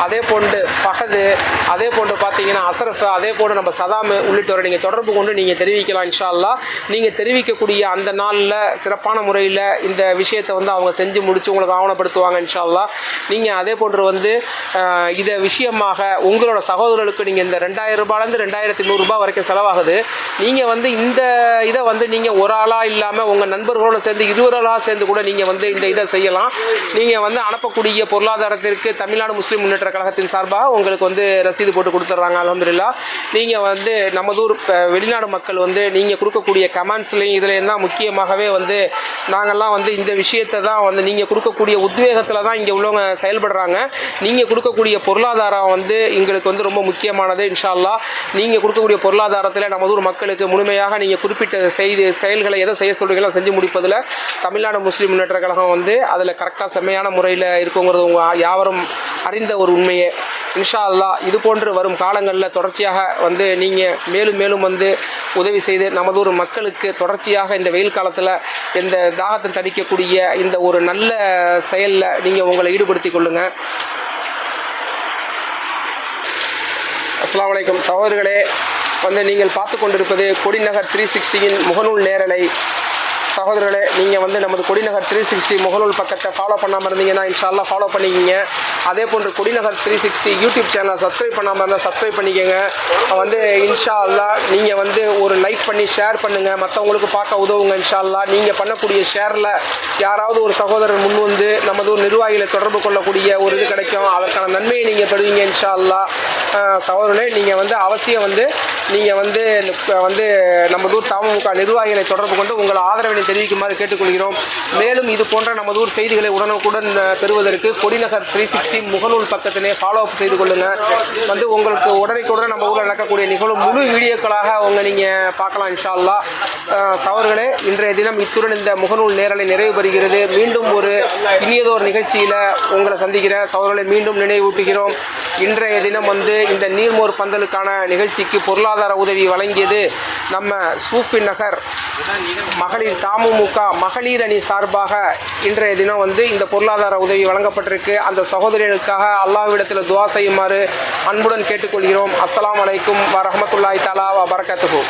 அதே போன்று ஃபஹது, அதே போன்று பார்த்தீங்கன்னா அசரஃப், அதே போன்று நம்ம சதாம் உள்ளிட்டவரை நீங்கள் தொடர்பு கொண்டு நீங்கள் தெரிவிக்கலாம். இன்ஷா அல்லாஹ் நீங்கள் தெரிவிக்கக்கூடிய அந்த நாளில் சிறப்பான முறையில் இந்த விஷயத்தை வந்து அவங்க செஞ்சு முடித்து உங்களுக்கு ஆவணப்படுத்துவாங்க. இன்ஷா அல்லாஹ் நீங்கள் அதே போன்று வந்து இதை விஷயமாக உங்களோட சகோதரர்களுக்கு நீங்கள் இந்த 2000 ரூபாயிலேருந்து 2100 ரூபாய் வரைக்கும் செலவாகுது. நீங்கள் வந்து இந்த இதை வந்து நீங்கள் ஒரு ஆளாக இல்லாமல் உங்கள் நண்பர்களோடு சேர்ந்து 20 ஆளாக சேர்ந்து கூட நீங்கள் வந்து இந்த இதை செய்யலாம். நீங்கள் வந்து அனுப்பக்கூடிய பொருளாதாரத்திற்கு தமிழ்நாடு முஸ்லீம் முன்னேற்ற கழகத்தின் சார்பாக உங்களுக்கு வந்து ரசீது போட்டு கொடுத்துட்றாங்க. அல்ஹம்துலில்லாஹ். நீங்கள் வந்து நமதூர் வெளிநாடு மக்கள் வந்து நீங்கள் கொடுக்கக்கூடிய கமெண்ட்ஸ்லையும் இதுலேயும் தான் முக்கியமாகவே வந்து நாங்கள்லாம் வந்து இந்த விஷயத்தை தான் வந்து நீங்கள் கொடுக்கக்கூடிய உத்வேகத்தில் தான் இங்கே உள்ளவங்க செயல்படுறாங்க. நீங்கள் கொடுக்கக்கூடிய பொருளாதாரம் வந்து எங்களுக்கு வந்து ரொம்ப முக்கியமானது. இன்ஷா அல்லாஹ் நீங்கள் கொடுக்கக்கூடிய பொருளாதாரத்தில் நமதூர் மக்களுக்கு முழுமையாக நீங்கள் குறிப்பிட்ட செயல்களை எதை செய்ய சொல்கிறீங்களோ செஞ்சு முடிப்பதில் தமிழ்நாடு முஸ்லீம் முன்னேற்ற கழகம் வந்து அதில் கரெக்டாக செம்மையான முறையில் இருக்குங்கிறது உங்கள் யாவரும் அறிந்த ஒரு உண்மையே. இன்ஷா அல்லாஹ் இது போன்று வரும் காலங்களில் தொடர்ச்சியாக வந்து நீங்கள் மேலும் மேலும் வந்து உதவி செய்து நமதூர் மக்களுக்கு தொடர்ச்சியாக இந்த வெயில் காலத்தில் இந்த தாகத்தை தணிக்கக்கூடிய இந்த ஒரு நல்ல செயலில் நீங்கள் உங்களை ஈடுபடுத்திக் கொள்ளுங்கள். அஸ்ஸலாமு அலைக்கும். சகோதரர்களே, வந்து நீங்கள் பார்த்து கொண்டிருப்பது கொடிநகர் 360யின் முகநூல் நேரலை. சகோதரர்களே, நீங்கள் வந்து நமது கொடிநகர் 360 முகநூல் பக்கத்தை ஃபாலோ பண்ணாமல் இருந்தீங்கன்னா இன்ஷால்லா ஃபாலோ பண்ணிக்கிங்க. அதே போன்று கொடிநகர் 360 யூடியூப் சேனலை சப்ஸ்கிரைப் பண்ணாமல் இருந்தால் சப்ஸ்கிரைப் பண்ணிக்கோங்க. வந்து இன்ஷா அல்லா நீங்கள் வந்து ஒரு லைக் பண்ணி ஷேர் பண்ணுங்கள், மற்றவங்களுக்கு பார்க்க உதவுங்க. இன்ஷா அல்லா நீங்கள் பண்ணக்கூடிய ஷேரில் யாராவது ஒரு சகோதரர் முன் வந்து நமது ஒரு நிர்வாகிகளை தொடர்பு கொள்ளக்கூடிய ஒரு இது கிடைக்கும். அதற்கான நன்மையை நீங்கள் பெறுவீங்க இன்ஷா அல்லா. சகோதரர்களே, நீங்கள் வந்து அவசியம் வந்து நீங்கள் வந்து நமது ஊர் தமுக நிர்வாகிகளை தொடர்பு கொண்டு உங்கள் ஆதரவினை தெரிவிக்குமாறு கேட்டுக்கொள்கிறோம். மேலும் இது போன்ற நமது ஊர் செய்திகளை உடனுக்குடன் பெறுவதற்கு கொடிநகர் 360 முகநூல் பக்கத்திலே ஃபாலோ அப் செய்து கொள்ளுங்கள். வந்து உங்களுக்கு உடனுக்குடன் நம்ம ஊரில் நடக்கக்கூடிய நிகழும் முழு வீடியோக்களாக நீங்கள் பார்க்கலாம் இன்ஷா அல்லா. சகோதரர்களே, இன்றைய தினம் இத்துடன் இந்த முகநூல் நேரலை நிறைவு பெறுகிறது. மீண்டும் ஒரு இனியதோர் நிகழ்ச்சியில் உங்களை சந்திக்கிற சகோதரர்களை மீண்டும் நினைவூட்டுகிறோம். இன்றைய தினம் வந்து இந்த நீர்மோர் பந்தலுக்கான நிகழ்ச்சிக்கு பொருளாதார உதவி வழங்கியது நம்ம சூஃபி நகர் மகளிர் தமுக மகளிர் அணி சார்பாக இன்றைய தினம் வந்து இந்த பொருளாதார உதவி வழங்கப்பட்டிருக்கு. அந்த சகோதரிகளுக்காக அல்லாஹ்விடத்தில் துஆ செய்யுமாறு அன்புடன் கேட்டுக்கொள்கிறோம். அஸ்ஸலாமு அலைக்கும் வரஹ்மத்துல்லாஹி தஆலா வ பரகாத்துஹு.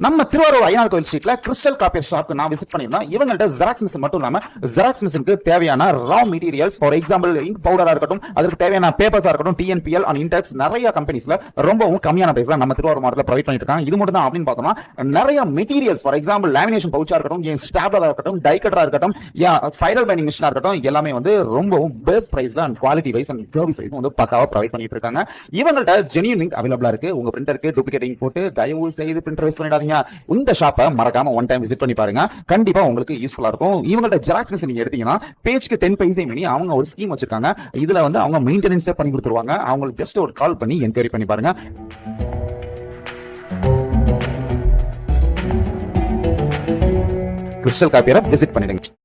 நம்ம திருவாரூர் ஐயனார் கோயில் ஸ்ட்ரீட்ல கிறிஸ்டல் காப்பி ஷாப்க்கு நான் விசிட் பண்ணிருந்தேன். இவங்கள்ட்ட ஜெராக்ஸ் மிஷின் மட்டும் இல்லாம ஜெராக்ஸ் மிஷினுக்கு தேவையான raw materials, for example ink பவுடரா இருக்கட்டும், அதுக்கு தேவையான பேப்பர்ஸா இருக்கட்டும், டிஎன்பிஎல் அண்ட் இன்டெக்ஸ் நிறைய கம்பெனிஸ்ல ரொம்பவும் கம்மியான பிரைஸ்ல நம்ம திருவாரூர் மாவட்டத்தில் ப்ரொவைட் பண்ணிட்டு இருக்காங்க. இது மட்டும் தான் அப்படின்னு பார்த்தோம்னா நிறைய மெட்டீரியல்ஸ், ஃபார் எக்ஸாம்பிள் லேமினேஷன் பவுச்சா இருக்கட்டும், ஸ்டாப்லரா இருக்கட்டும், டை கட்டரா இருக்கட்டும், ஸ்பைரல் பைண்டிங் மிஷினா இருக்கட்டும், எல்லாமே வந்து ரொம்பவும் பெஸ்ட் பிரைஸ்ல and quality wise and service wise வந்து பக்காவா ப்ரொவைட் பண்ணிட்டு இருக்காங்க. இவங்கள்ட்ட ஜெனியூன் இங்க் அவைலபிளா இருக்கு. உங்க பிரிண்டருக்கு டூப்ளிகேட் இங்க் போட்டு தயவு செய்து பிரிண்டர் வேஸ்ட் பண்ணிடாதீங்க. இந்த ஷாப்பை மறக்காம ஒன் டைம் விசிட் பண்ணி பாருங்க, கண்டிப்பா உங்களுக்கு யூஸ்ஃபுல்லா இருக்கும். இவங்கள்ட்ட ஜெராக்ஸ் மிஷின் நீங்க எடுத்தீங்கன்னா பேஜ்க்கு 10 பைசே மணி அவங்க ஒரு ஸ்கீம் வச்சிருக்காங்க. இதுல வந்து அவங்க மெயின்டெனன்ஸே பண்ணி கொடுத்துருவாங்க. அவங்களுக்கு ஜஸ்ட் ஒரு கால் பண்ணி என்கொயரி பண்ணி பாருங்க. கிறிஸ்டல் காப்பியரை விசிட் பண்ணிடுங்க.